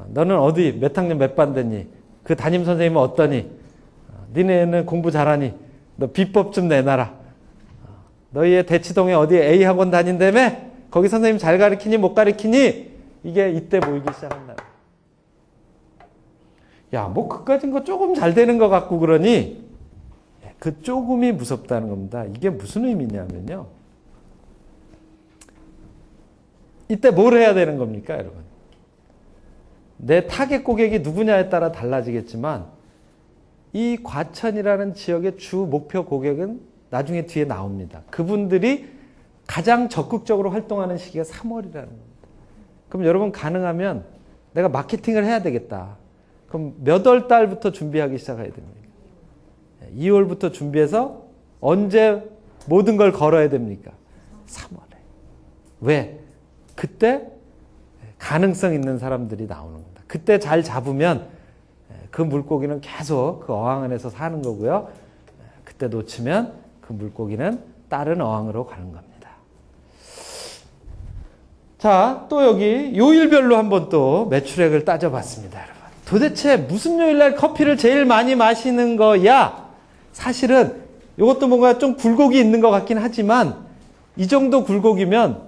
너는 어디 몇 학년 몇 반 됐니? 그 담임 선생님은 어떠니? 니네 애는 공부 잘하니? 너 비법 좀 내놔라. 너희의 대치동에 어디 A 학원 다닌다며? 거기 선생님 잘 가르치니 못 가르치니? 이게 이때 모이기 시작한다. 야, 뭐 그까진 거 조금 잘 되는 것 같고 그러니 그 조금이 무섭다는 겁니다. 이게 무슨 의미냐면요. 이때 뭘 해야 되는 겁니까, 여러분? 내 타겟 고객이 누구냐에 따라 달라지겠지만 이 과천이라는 지역의 주 목표 고객은 나중에 뒤에 나옵니다. 그분들이 가장 적극적으로 활동하는 시기가 3월이라는 겁니다. 그럼 여러분 가능하면 내가 마케팅을 해야 되겠다. 그럼 몇 월 달부터 준비하기 시작해야 됩니까? 2월부터 준비해서 언제 모든 걸 걸어야 됩니까? 3월에. 왜? 그때 가능성 있는 사람들이 나오는 겁니다. 그때 잘 잡으면 그 물고기는 계속 그 어항 안에서 사는 거고요. 그때 놓치면 그 물고기는 다른 어항으로 가는 겁니다. 자, 또 여기 요일별로 한번 또 매출액을 따져봤습니다, 여러분. 도대체 무슨 요일날 커피를 제일 많이 마시는 거야? 사실은 이것도 뭔가 좀 굴곡이 있는 것 같긴 하지만 이 정도 굴곡이면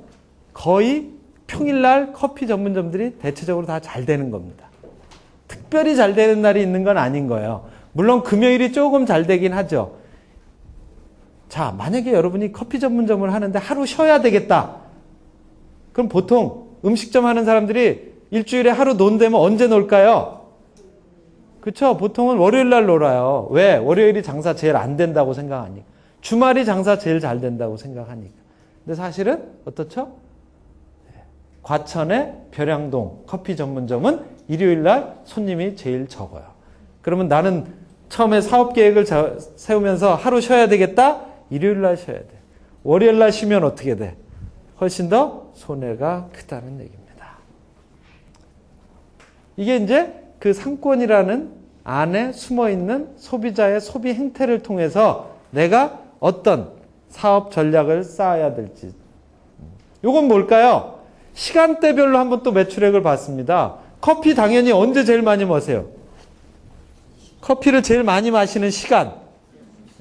거의 평일날 커피 전문점들이 대체적으로 다 잘 되는 겁니다. 특별히 잘 되는 날이 있는 건 아닌 거예요. 물론 금요일이 조금 잘 되긴 하죠. 자, 만약에 여러분이 커피 전문점을 하는데 하루 쉬어야 되겠다. 그럼 보통 음식점 하는 사람들이 일주일에 하루 논다면 언제 놀까요? 그렇죠? 보통은 월요일 날 놀아요. 왜? 월요일이 장사 제일 안 된다고 생각하니까. 주말이 장사 제일 잘 된다고 생각하니까. 근데 사실은 어떻죠? 과천의 벼량동 커피 전문점은 일요일 날 손님이 제일 적어요. 그러면 나는 처음에 사업 계획을 세우면서 하루 쉬어야 되겠다? 일요일 날 쉬어야 돼. 월요일 날 쉬면 어떻게 돼? 훨씬 더 손해가 크다는 얘기입니다. 이게 이제 그 상권이라는 안에 숨어있는 소비자의 소비 행태를 통해서 내가 어떤 사업 전략을 쌓아야 될지. 이건 뭘까요? 시간대별로 한번 또 매출액을 봤습니다. 커피 당연히 언제 제일 많이 마세요? 커피를 제일 많이 마시는 시간.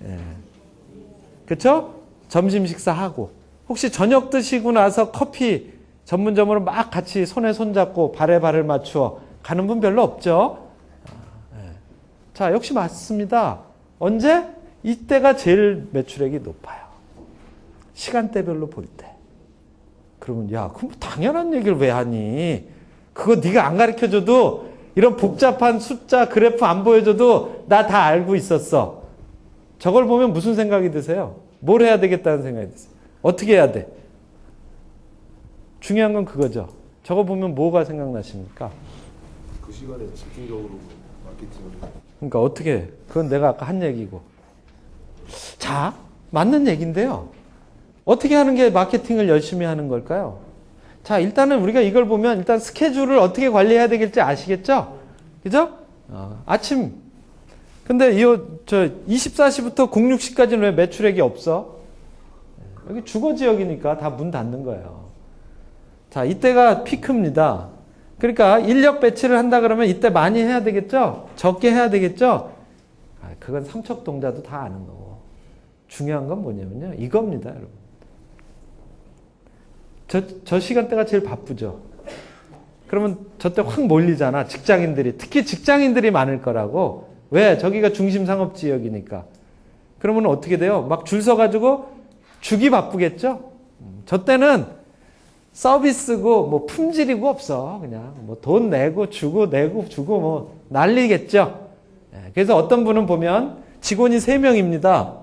예. 그쵸? 점심 식사하고. 혹시 저녁 드시고 나서 커피 전문점으로 막 같이 손에 손잡고 발에 발을 맞추어 가는 분 별로 없죠? 예. 자, 역시 맞습니다. 언제? 이때가 제일 매출액이 높아요. 시간대별로 볼 때. 그러면 야, 그럼 당연한 얘기를 왜 하니? 그거 네가 안 가르쳐줘도 이런 복잡한 숫자 그래프 안 보여줘도 나 다 알고 있었어. 저걸 보면 무슨 생각이 드세요? 뭘 해야 되겠다는 생각이 드세요? 어떻게 해야 돼? 중요한 건 그거죠. 저거 보면 뭐가 생각나십니까? 그 시간에 집중적으로 마케팅을. 그러니까 어떻게? 그건 내가 아까 한 얘기고. 자, 맞는 얘기인데요. 어떻게 하는 게 마케팅을 열심히 하는 걸까요? 자, 일단은 우리가 이걸 보면 일단 스케줄을 어떻게 관리해야 되겠지 아시겠죠? 그죠? 아침. 근데 24시부터 06시까지는 왜 매출액이 없어? 여기 주거 지역이니까 다 문 닫는 거예요. 자, 이때가 피크입니다. 그러니까 인력 배치를 한다 그러면 이때 많이 해야 되겠죠? 적게 해야 되겠죠? 그건 삼척동자도 다 아는 거고. 중요한 건 뭐냐면요. 이겁니다, 여러분. 저 시간대가 제일 바쁘죠. 그러면 저 때 확 몰리잖아. 직장인들이. 특히 직장인들이 많을 거라고. 왜? 저기가 중심 상업지역이니까. 그러면 어떻게 돼요? 막 줄 서가지고 주기 바쁘겠죠? 저 때는 서비스고 뭐 품질이고 없어. 그냥 뭐 돈 내고 주고 내고 주고 뭐 난리겠죠? 그래서 어떤 분은 보면 직원이 3명입니다.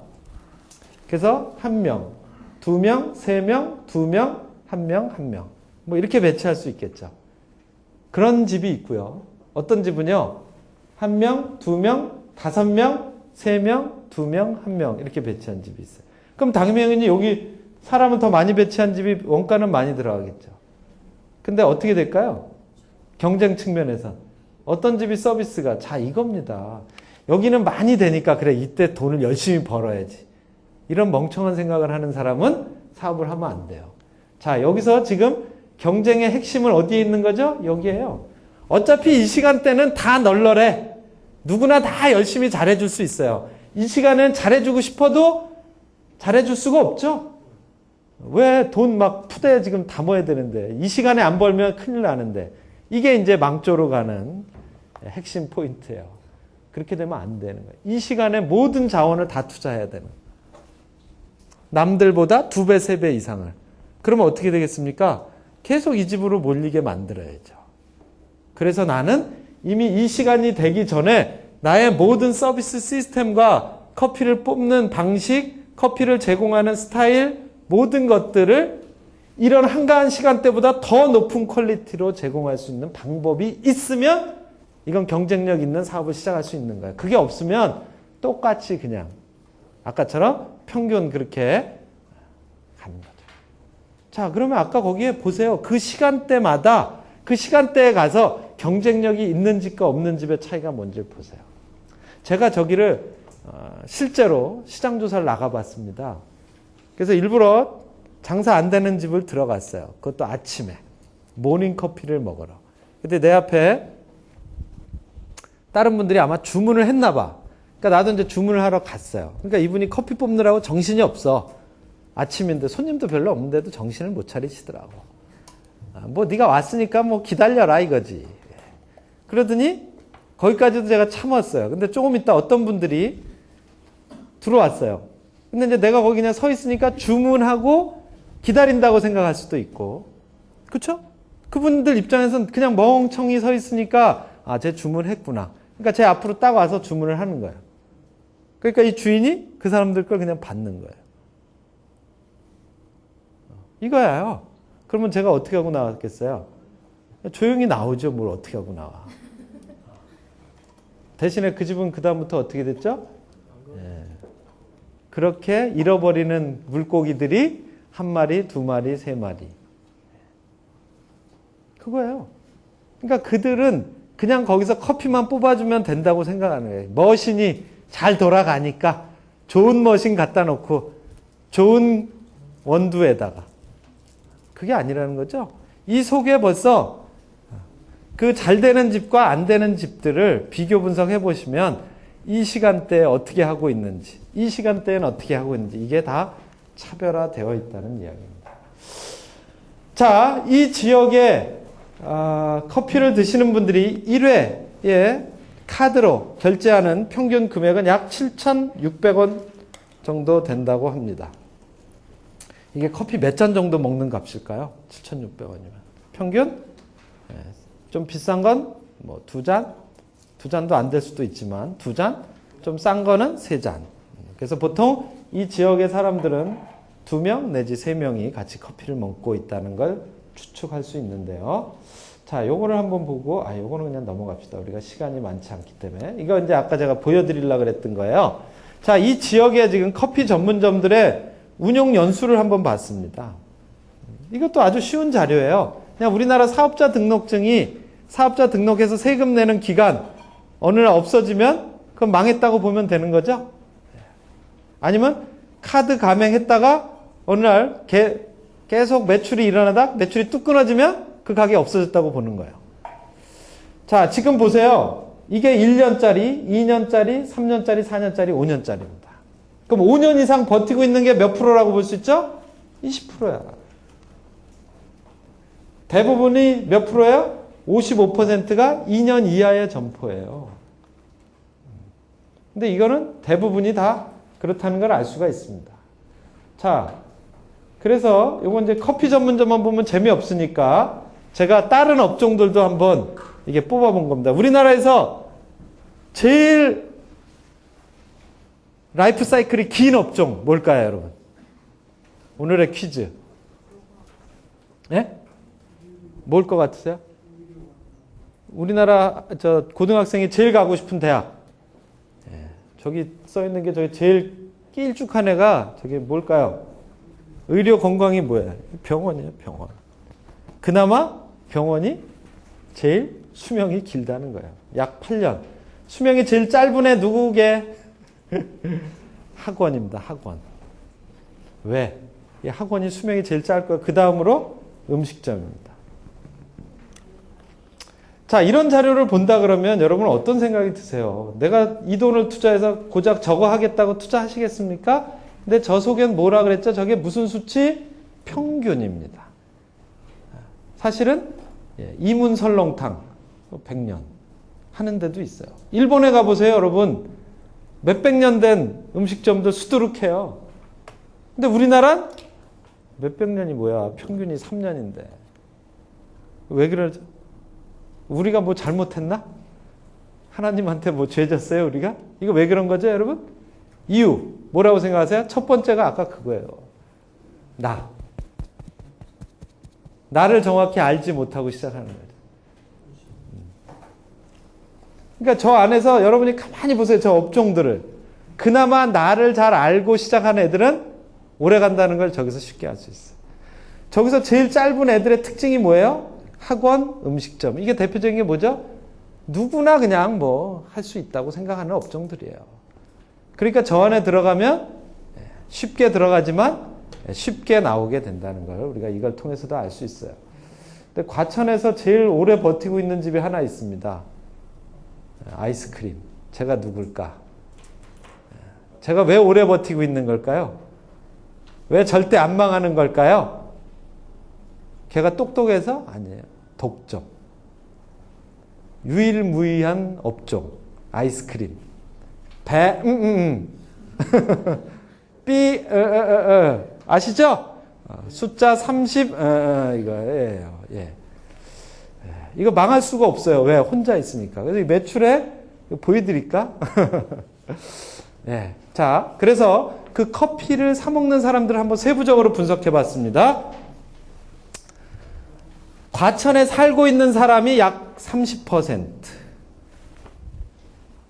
그래서 1명, 2명, 3명, 2명, 1명, 1명. 뭐 이렇게 배치할 수 있겠죠. 그런 집이 있고요. 어떤 집은요. 1명, 2명, 5명, 3명, 2명, 1명 이렇게 배치한 집이 있어요. 그럼 당연히 여기 사람을 더 많이 배치한 집이 원가는 많이 들어가겠죠. 근데 어떻게 될까요? 경쟁 측면에서. 어떤 집이 서비스가 자 이겁니다. 여기는 많이 되니까 그래 이때 돈을 열심히 벌어야지. 이런 멍청한 생각을 하는 사람은 사업을 하면 안 돼요. 자, 여기서 지금 경쟁의 핵심은 어디에 있는 거죠? 여기에요. 어차피 이 시간대는 다 널널해. 누구나 다 열심히 잘해줄 수 있어요. 이 시간은 잘해주고 싶어도 잘해줄 수가 없죠? 왜 돈 막 푸대 지금 담아야 되는데, 이 시간에 안 벌면 큰일 나는데, 이게 이제 망조로 가는 핵심 포인트예요. 그렇게 되면 안 되는 거예요. 이 시간에 모든 자원을 다 투자해야 되는 거예요. 남들보다 2배, 3배 이상을. 그러면 어떻게 되겠습니까? 계속 이 집으로 몰리게 만들어야죠. 그래서 나는 이미 이 시간이 되기 전에 나의 모든 서비스 시스템과 커피를 뽑는 방식, 커피를 제공하는 스타일, 모든 것들을 이런 한가한 시간대보다 더 높은 퀄리티로 제공할 수 있는 방법이 있으면 이건 경쟁력 있는 사업을 시작할 수 있는 거예요. 그게 없으면 똑같이 그냥 아까처럼 평균 그렇게 가는 거죠. 자, 그러면 아까 거기에 보세요. 그 시간대마다 그 시간대에 가서 경쟁력이 있는 집과 없는 집의 차이가 뭔지를 보세요. 제가 저기를 실제로 시장 조사를 나가봤습니다. 그래서 일부러 장사 안 되는 집을 들어갔어요. 그것도 아침에 모닝 커피를 먹으러. 근데 내 앞에 다른 분들이 아마 주문을 했나 봐. 그러니까 나도 이제 주문을 하러 갔어요. 그러니까 이분이 커피 뽑느라고 정신이 없어. 아침인데 손님도 별로 없는데도 정신을 못 차리시더라고. 뭐 네가 왔으니까 뭐 기다려라 이거지. 그러더니 거기까지도 제가 참았어요. 근데 조금 있다 어떤 분들이 들어왔어요. 근데 이제 내가 거기 그냥 서 있으니까 주문하고 기다린다고 생각할 수도 있고. 그쵸? 그분들 입장에서는 그냥 멍청이 서 있으니까 아, 쟤 주문했구나. 그러니까 제 앞으로 딱 와서 주문을 하는 거예요. 그러니까 이 주인이 그 사람들 걸 그냥 받는 거예요. 이거야요. 그러면 제가 어떻게 하고 나왔겠어요? 조용히 나오죠. 뭘 어떻게 하고 나와. 대신에 그 집은 그 다음부터 어떻게 됐죠? 네. 그렇게 잃어버리는 물고기들이 1마리, 2마리, 3마리. 그거예요. 그러니까 그들은 그냥 거기서 커피만 뽑아주면 된다고 생각하는 거예요. 머신이 잘 돌아가니까 좋은 머신 갖다 놓고 좋은 원두에다가. 그게 아니라는 거죠. 이 속에 벌써 그 잘 되는 집과 안 되는 집들을 비교 분석해 보시면 이 시간대에 어떻게 하고 있는지, 이 시간대에는 어떻게 하고 있는지, 이게 다 차별화되어 있다는 이야기입니다. 자, 이 지역에 커피를 드시는 분들이 1회에 카드로 결제하는 평균 금액은 약 7,600원 정도 된다고 합니다. 이게 커피 몇 잔 정도 먹는 값일까요? 7,600원이면. 평균? 좀 비싼 건 뭐 2잔? 2잔도 안 될 수도 있지만 2잔? 좀 싼 거는 3잔. 그래서 보통 이 지역의 사람들은 2명 내지 3명이 같이 커피를 먹고 있다는 걸 추측할 수 있는데요. 자, 요거를 한번 보고, 요거는 그냥 넘어갑시다. 우리가 시간이 많지 않기 때문에. 이거 이제 아까 제가 보여드리려고 그랬던 거예요. 자, 이 지역에 지금 커피 전문점들의 운용 연수를 한번 봤습니다. 이것도 아주 쉬운 자료예요. 그냥 우리나라 사업자 등록증이 사업자 등록해서 세금 내는 기간 어느 날 없어지면 그건 망했다고 보면 되는 거죠. 아니면 카드 가맹했다가 어느 날 계속 매출이 일어나다 매출이 뚝 끊어지면 그 가게 없어졌다고 보는 거예요. 자, 지금 보세요. 이게 1년짜리, 2년짜리, 3년짜리, 4년짜리, 5년짜리입니다. 그럼 5년 이상 버티고 있는 게 몇 프로라고 볼 수 있죠? 20%야. 대부분이 몇 프로예요? 55%가 2년 이하의 점포예요. 근데 이거는 대부분이 다 그렇다는 걸 알 수가 있습니다. 자, 그래서 이건 이제 커피 전문점만 보면 재미없으니까 제가 다른 업종들도 한번 이게 뽑아본 겁니다. 우리나라에서 제일 라이프 사이클이 긴 업종 뭘까요, 여러분? 오늘의 퀴즈. 예? 뭘 것 같으세요? 우리나라 고등학생이 제일 가고 싶은 대학. 예, 저기 써 있는 게 저기 제일 길쭉한 애가 저게 뭘까요? 의료 건강이 뭐야? 병원이에요, 병원. 그나마 병원이 제일 수명이 길다는 거예요. 약 8년. 수명이 제일 짧은 애 누구게? 학원입니다, 학원. 왜? 이 학원이 수명이 제일 짧고요. 그 다음으로 음식점입니다. 자, 이런 자료를 본다 그러면 여러분은 어떤 생각이 드세요? 내가 이 돈을 투자해서 고작 저거 하겠다고 투자하시겠습니까? 근데 저 속엔 뭐라 그랬죠? 저게 무슨 수치? 평균입니다. 사실은 이문 설렁탕 100년 하는 데도 있어요. 일본에 가보세요, 여러분. 몇백 년 된 음식점도 수두룩해요. 근데 우리나라는 몇백 년이 뭐야? 평균이 3년인데. 왜 그러죠? 우리가 뭐 잘못했나? 하나님한테 뭐 죄졌어요, 우리가? 이거 왜 그런 거죠, 여러분? 이유, 뭐라고 생각하세요? 첫 번째가 아까 그거예요. 나를 정확히 알지 못하고 시작하는 거죠. 그러니까 저 안에서 여러분이 가만히 보세요, 저 업종들을. 그나마 나를 잘 알고 시작한 애들은 오래 간다는 걸 저기서 쉽게 알 수 있어요. 저기서 제일 짧은 애들의 특징이 뭐예요? 학원, 음식점. 이게 대표적인 게 뭐죠? 누구나 그냥 뭐 할 수 있다고 생각하는 업종들이에요. 그러니까 저 안에 들어가면 쉽게 들어가지만 쉽게 나오게 된다는 걸 우리가 이걸 통해서도 알 수 있어요. 근데 과천에서 제일 오래 버티고 있는 집이 하나 있습니다. 아이스크림. 제가 누굴까? 제가 왜 오래 버티고 있는 걸까요? 왜 절대 안 망하는 걸까요? 걔가 똑똑해서? 아니에요. 독점. 유일무이한 업종. 아이스크림. 삐, 아시죠? 숫자 30, 이거예요. 예. 이거 망할 수가 없어요. 왜? 혼자 있으니까. 그래서 매출에 보여드릴까? 예. 자, 그래서 그 커피를 사먹는 사람들을 한번 세부적으로 분석해 봤습니다. 과천에 살고 있는 사람이 약 30%.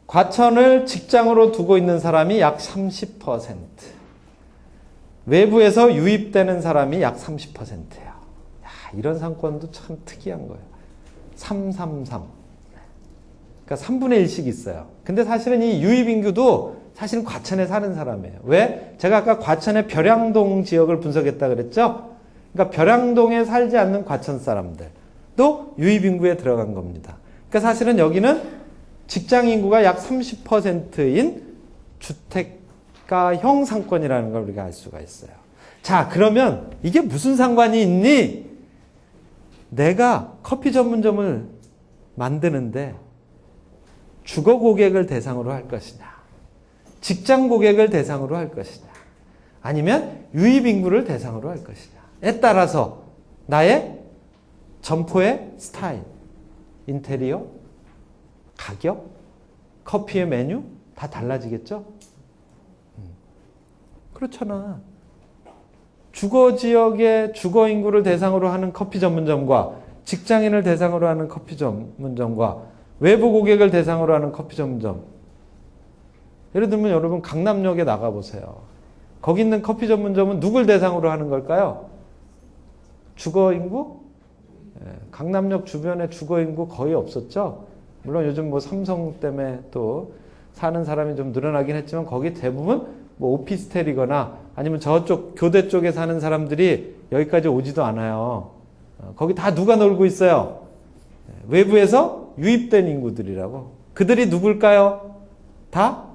과천을 직장으로 두고 있는 사람이 약 30%. 외부에서 유입되는 사람이 약 30%예요. 이런 상권도 참 특이한 거예요. 333. 그러니까 3분의 1씩 있어요. 근데 사실은 이 유입인구도 사실은 과천에 사는 사람이에요. 왜? 제가 아까 과천의 벼량동 지역을 분석했다 그랬죠? 그러니까 벼량동에 살지 않는 과천 사람들도 유입인구에 들어간 겁니다. 그러니까 사실은 여기는 직장 인구가 약 30%인 주택가형 상권이라는 걸 우리가 알 수가 있어요. 자, 그러면 이게 무슨 상관이 있니? 내가 커피 전문점을 만드는데 주거 고객을 대상으로 할 것이냐, 직장 고객을 대상으로 할 것이냐, 아니면 유입 인구를 대상으로 할 것이냐에 따라서 나의 점포의 스타일, 인테리어, 가격, 커피의 메뉴 다 달라지겠죠? 그렇잖아. 주거 지역의 주거 인구를 대상으로 하는 커피 전문점과 직장인을 대상으로 하는 커피 전문점과 외부 고객을 대상으로 하는 커피 전문점. 예를 들면 여러분 강남역에 나가보세요. 거기 있는 커피 전문점은 누굴 대상으로 하는 걸까요? 주거 인구? 강남역 주변에 주거 인구 거의 없었죠? 물론 요즘 뭐 삼성 때문에 또 사는 사람이 좀 늘어나긴 했지만 거기 대부분 뭐 오피스텔이거나 아니면 저쪽 교대 쪽에 사는 사람들이 여기까지 오지도 않아요. 거기 다 누가 놀고 있어요? 외부에서 유입된 인구들이라고. 그들이 누굴까요? 다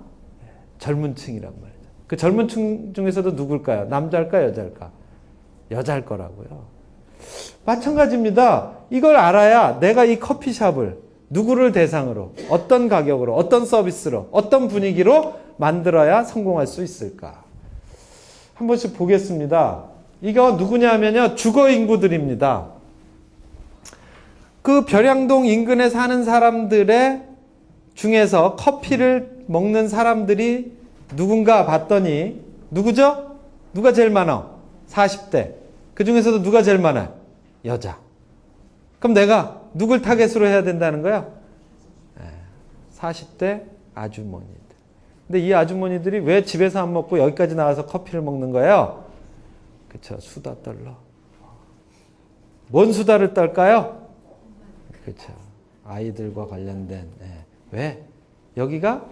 젊은 층이란 말이죠. 그 젊은 층 중에서도 누굴까요? 남자일까 여자일까? 여자일 거라고요. 마찬가지입니다. 이걸 알아야 내가 이 커피숍을 누구를 대상으로, 어떤 가격으로, 어떤 서비스로, 어떤 분위기로 만들어야 성공할 수 있을까? 한 번씩 보겠습니다. 이거 누구냐면요, 주거 인구들입니다. 그 별양동 인근에 사는 사람들의 중에서 커피를 먹는 사람들이 누군가 봤더니, 누구죠? 누가 제일 많아? 40대. 그 중에서도 누가 제일 많아요? 여자. 그럼 내가 누굴 타겟으로 해야 된다는 거야? 40대 아주머니들. 근데 이 아주머니들이 왜 집에서 안 먹고 여기까지 나와서 커피를 먹는 거예요? 그쵸, 수다 떨러. 뭔 수다를 떨까요? 그쵸, 아이들과 관련된. 왜? 여기가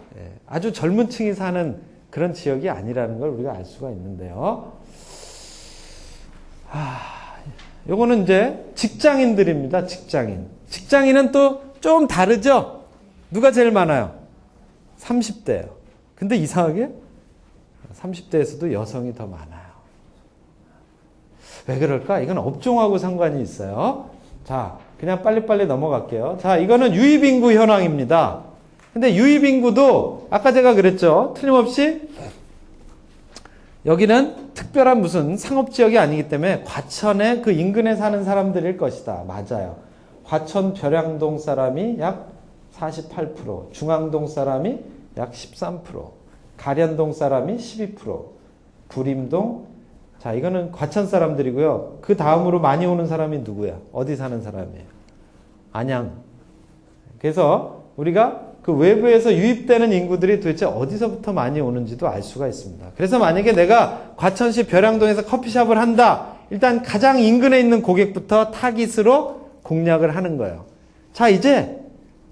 아주 젊은 층이 사는 그런 지역이 아니라는 걸 우리가 알 수가 있는데요. 요거는 이제 직장인들입니다. 직장인. 직장인은 또 좀 다르죠? 누가 제일 많아요? 30대예요. 근데 이상하게 30대에서도 여성이 더 많아요. 왜 그럴까? 이건 업종하고 상관이 있어요. 자, 그냥 빨리빨리 넘어갈게요. 자, 이거는 유입인구 현황입니다. 근데 유입인구도 아까 제가 그랬죠? 틀림없이 여기는 특별한 무슨 상업지역이 아니기 때문에 과천의 그 인근에 사는 사람들일 것이다. 맞아요. 과천 별양동 사람이 약 48%, 중앙동 사람이 약 13%, 가련동 사람이 12%, 구림동, 자, 이거는 과천 사람들이고요. 그 다음으로 많이 오는 사람이 누구야? 어디 사는 사람이에요? 안양. 그래서 우리가 그 외부에서 유입되는 인구들이 도대체 어디서부터 많이 오는지도 알 수가 있습니다. 그래서 만약에 내가 과천시 별양동에서 커피숍을 한다. 일단 가장 인근에 있는 고객부터 타깃으로 공략을 하는 거예요. 자, 이제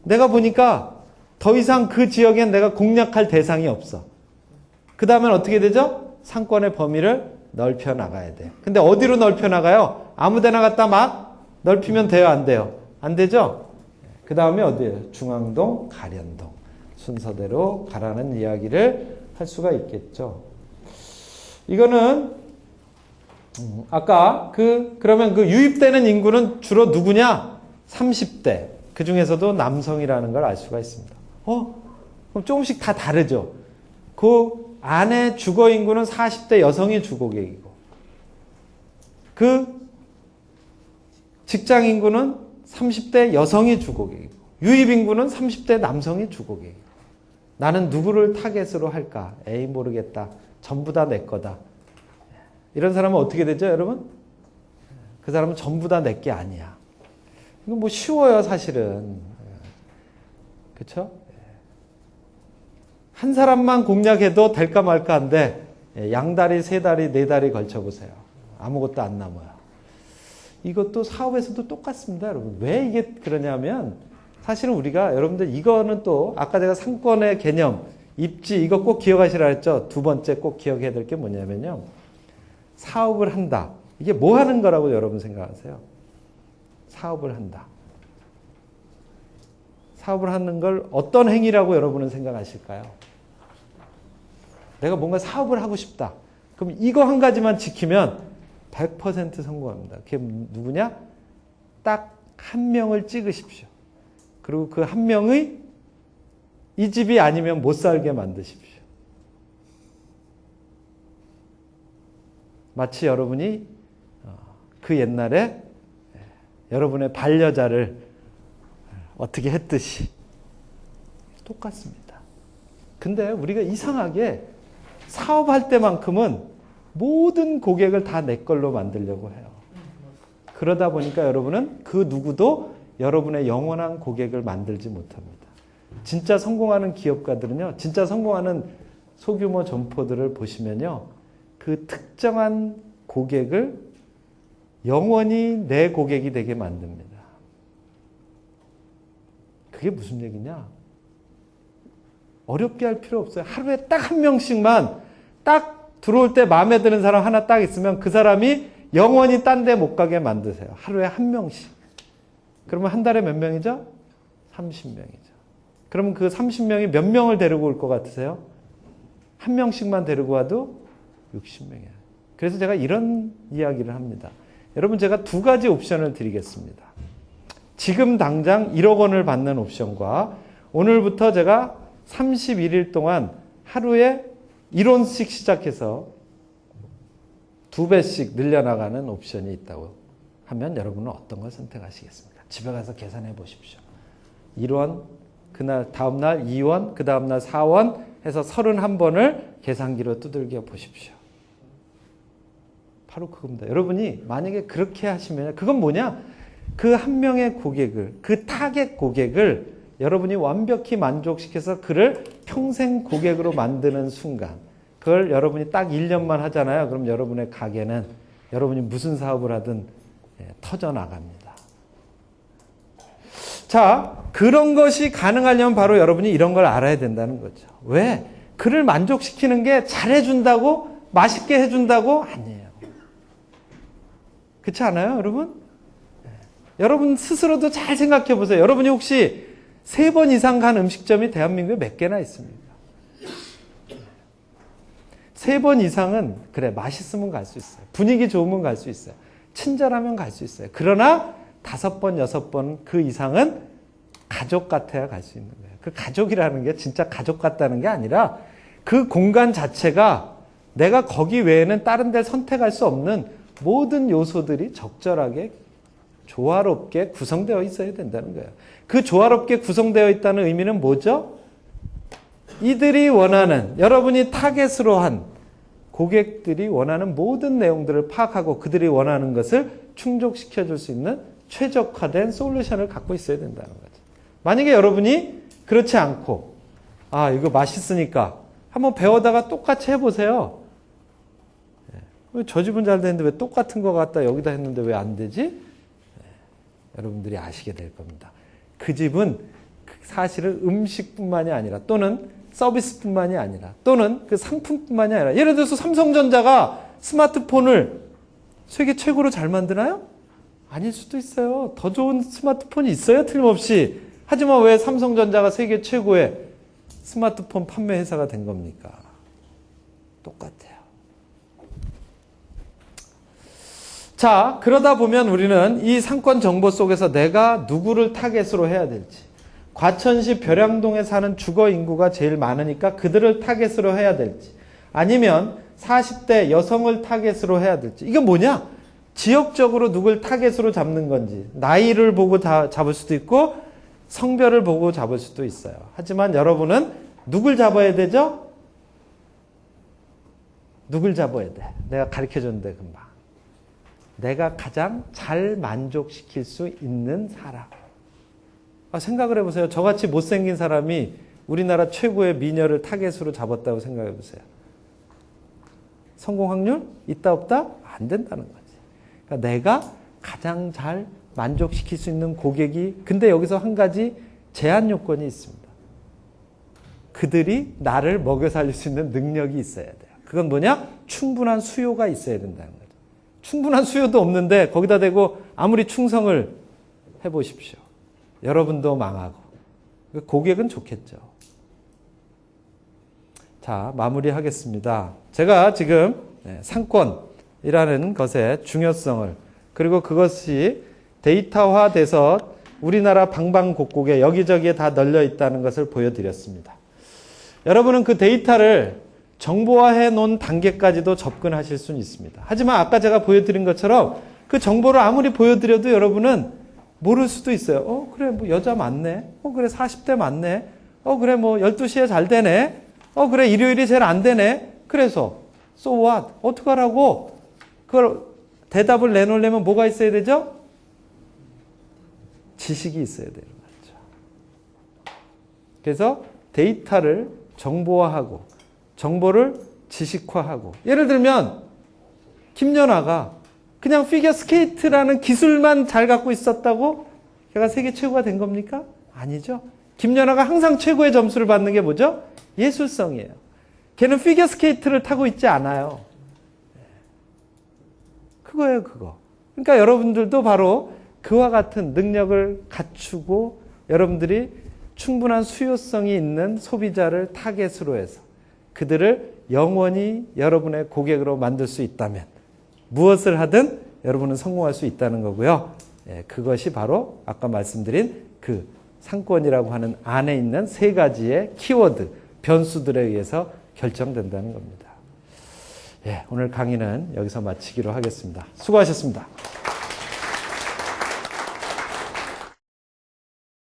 내가 보니까 더 이상 그 지역엔 내가 공략할 대상이 없어. 그 다음엔 어떻게 되죠? 상권의 범위를 넓혀 나가야 돼요. 근데 어디로 넓혀 나가요? 아무 데나 갖다 막 넓히면 돼요? 안 돼요? 안 되죠? 그 다음에 어디예요? 중앙동, 가련동. 순서대로 가라는 이야기를 할 수가 있겠죠. 이거는 아까 그러면 그 유입되는 인구는 주로 누구냐? 30대. 그 중에서도 남성이라는 걸 알 수가 있습니다. 그럼 조금씩 다 다르죠. 그 안에 주거 인구는 40대 여성이 주거객이고, 그 직장 인구는 30대 여성이 주거객이고, 유입 인구는 30대 남성이 주거객이고. 나는 누구를 타겟으로 할까? 에이, 모르겠다. 전부 다 내 거다. 이런 사람은 어떻게 되죠, 여러분? 그 사람은 전부 다 내 게 아니야. 이건 뭐 쉬워요, 사실은. 그렇죠? 한 사람만 공략해도 될까 말까 한데 양다리, 세다리, 네다리 걸쳐보세요. 아무것도 안 남아요. 이것도 사업에서도 똑같습니다, 여러분. 왜 이게 그러냐면 사실은 우리가 여러분들 이거는 또 아까 제가 상권의 개념, 입지 이거 꼭 기억하시라 했죠. 두 번째 꼭 기억해야 될 게 뭐냐면요. 사업을 한다. 이게 뭐 하는 거라고 여러분 생각하세요? 사업을 한다. 사업을 하는 걸 어떤 행위라고 여러분은 생각하실까요? 내가 뭔가 사업을 하고 싶다. 그럼 이거 한 가지만 지키면 100% 성공합니다. 그게 누구냐? 딱 한 명을 찍으십시오. 그리고 그 한 명의 이 집이 아니면 못 살게 만드십시오. 마치 여러분이 그 옛날에 여러분의 반려자를 어떻게 했듯이 똑같습니다. 근데 우리가 이상하게 사업할 때만큼은 모든 고객을 다 내 걸로 만들려고 해요. 그러다 보니까 여러분은 그 누구도 여러분의 영원한 고객을 만들지 못합니다. 진짜 성공하는 기업가들은요, 진짜 성공하는 소규모 점포들을 보시면요, 그 특정한 고객을 영원히 내 고객이 되게 만듭니다. 그게 무슨 얘기냐? 어렵게 할 필요 없어요. 하루에 딱 한 명씩만 딱 들어올 때 마음에 드는 사람 하나 딱 있으면 그 사람이 영원히 딴 데 못 가게 만드세요. 하루에 한 명씩. 그러면 한 달에 몇 명이죠? 30명이죠. 그러면 그 30명이 몇 명을 데리고 올 것 같으세요? 한 명씩만 데리고 와도 60명이에요. 그래서 제가 이런 이야기를 합니다. 여러분, 제가 두 가지 옵션을 드리겠습니다. 지금 당장 1억 원을 받는 옵션과 오늘부터 제가 31일 동안 하루에 1원씩 시작해서 2배씩 늘려나가는 옵션이 있다고 하면 여러분은 어떤 걸 선택하시겠습니까? 집에 가서 계산해 보십시오. 1원, 그날 다음날 2원, 그 다음날 4원 해서 31번을 계산기로 두들겨 보십시오. 바로 그겁니다. 여러분이 만약에 그렇게 하시면 그건 뭐냐? 그 한 명의 고객을, 그 타겟 고객을 여러분이 완벽히 만족시켜서 그를 평생 고객으로 만드는 순간, 그걸 여러분이 딱 1년만 하잖아요. 그럼 여러분의 가게는 여러분이 무슨 사업을 하든 터져나갑니다. 자, 그런 것이 가능하려면 바로 여러분이 이런 걸 알아야 된다는 거죠. 왜? 그를 만족시키는 게 잘해준다고? 맛있게 해준다고? 아니에요. 그렇지 않아요, 여러분? 여러분 스스로도 잘 생각해 보세요. 여러분이 혹시 3번 이상 간 음식점이 대한민국에 몇 개나 있습니까? 3번 이상은 그래 맛있으면 갈 수 있어요. 분위기 좋으면 갈 수 있어요. 친절하면 갈 수 있어요. 그러나 5번, 6번 그 이상은 가족 같아야 갈 수 있는 거예요. 그 가족이라는 게 진짜 가족 같다는 게 아니라 그 공간 자체가 내가 거기 외에는 다른 데 선택할 수 없는 모든 요소들이 적절하게 조화롭게 구성되어 있어야 된다는 거예요. 그 조화롭게 구성되어 있다는 의미는 뭐죠? 이들이 원하는, 여러분이 타겟으로 한 고객들이 원하는 모든 내용들을 파악하고 그들이 원하는 것을 충족시켜 줄 수 있는 최적화된 솔루션을 갖고 있어야 된다는 거죠. 만약에 여러분이 그렇지 않고 아 이거 맛있으니까 한번 배워다가 똑같이 해보세요. 저 집은 잘 되는데 왜 똑같은 거 갖다 여기다 했는데 왜 안 되지? 여러분들이 아시게 될 겁니다. 그 집은 사실은 음식뿐만이 아니라 또는 서비스뿐만이 아니라 또는 그 상품뿐만이 아니라 예를 들어서 삼성전자가 스마트폰을 세계 최고로 잘 만드나요? 아닐 수도 있어요. 더 좋은 스마트폰이 있어요, 틀림없이. 하지만 왜 삼성전자가 세계 최고의 스마트폰 판매 회사가 된 겁니까? 똑같아요. 자, 그러다 보면 우리는 이 상권 정보 속에서 내가 누구를 타겟으로 해야 될지, 과천시 벼량동에 사는 주거 인구가 제일 많으니까 그들을 타겟으로 해야 될지, 아니면 40대 여성을 타겟으로 해야 될지, 이건 뭐냐? 지역적으로 누굴 타겟으로 잡는 건지, 나이를 보고 잡을 수도 있고 성별을 보고 잡을 수도 있어요. 하지만 여러분은 누굴 잡아야 되죠? 누굴 잡아야 돼? 내가 가르쳐줬는데 금방. 내가 가장 잘 만족시킬 수 있는 사람. 생각을 해보세요. 저같이 못생긴 사람이 우리나라 최고의 미녀를 타겟으로 잡았다고 생각해보세요. 성공 확률? 있다 없다? 안 된다는 거지. 그러니까 내가 가장 잘 만족시킬 수 있는 고객이, 근데 여기서 한 가지 제한 요건이 있습니다. 그들이 나를 먹여 살릴 수 있는 능력이 있어야 돼요. 그건 뭐냐? 충분한 수요가 있어야 된다는 거죠. 충분한 수요도 없는데 거기다 대고 아무리 충성을 해보십시오. 여러분도 망하고 고객은 좋겠죠. 자, 마무리하겠습니다. 제가 지금 상권이라는 것의 중요성을, 그리고 그것이 데이터화돼서 우리나라 방방곡곡에 여기저기에 다 널려 있다는 것을 보여드렸습니다. 여러분은 그 데이터를 정보화해 놓은 단계까지도 접근하실 수는 있습니다. 하지만 아까 제가 보여드린 것처럼 그 정보를 아무리 보여드려도 여러분은 모를 수도 있어요. 그래, 뭐 여자 많네. 그래, 40대 많네. 그래, 뭐 12시에 잘 되네. 그래, 일요일이 제일 안 되네. 그래서 so what? 어떡하라고? 그걸 대답을 내놓으려면 뭐가 있어야 되죠? 지식이 있어야 되는 거죠. 그래서 데이터를 정보화하고 정보를 지식화하고, 예를 들면 김연아가 그냥 피겨 스케이트라는 기술만 잘 갖고 있었다고 걔가 세계 최고가 된 겁니까? 아니죠. 김연아가 항상 최고의 점수를 받는 게 뭐죠? 예술성이에요. 걔는 피겨 스케이트를 타고 있지 않아요. 그거예요, 그거. 그러니까 여러분들도 바로 그와 같은 능력을 갖추고 여러분들이 충분한 수요성이 있는 소비자를 타겟으로 해서 그들을 영원히 여러분의 고객으로 만들 수 있다면 무엇을 하든 여러분은 성공할 수 있다는 거고요. 그것이 바로 아까 말씀드린 그 상권이라고 하는 안에 있는 세 가지의 키워드, 변수들에 의해서 결정된다는 겁니다. 오늘 강의는 여기서 마치기로 하겠습니다. 수고하셨습니다.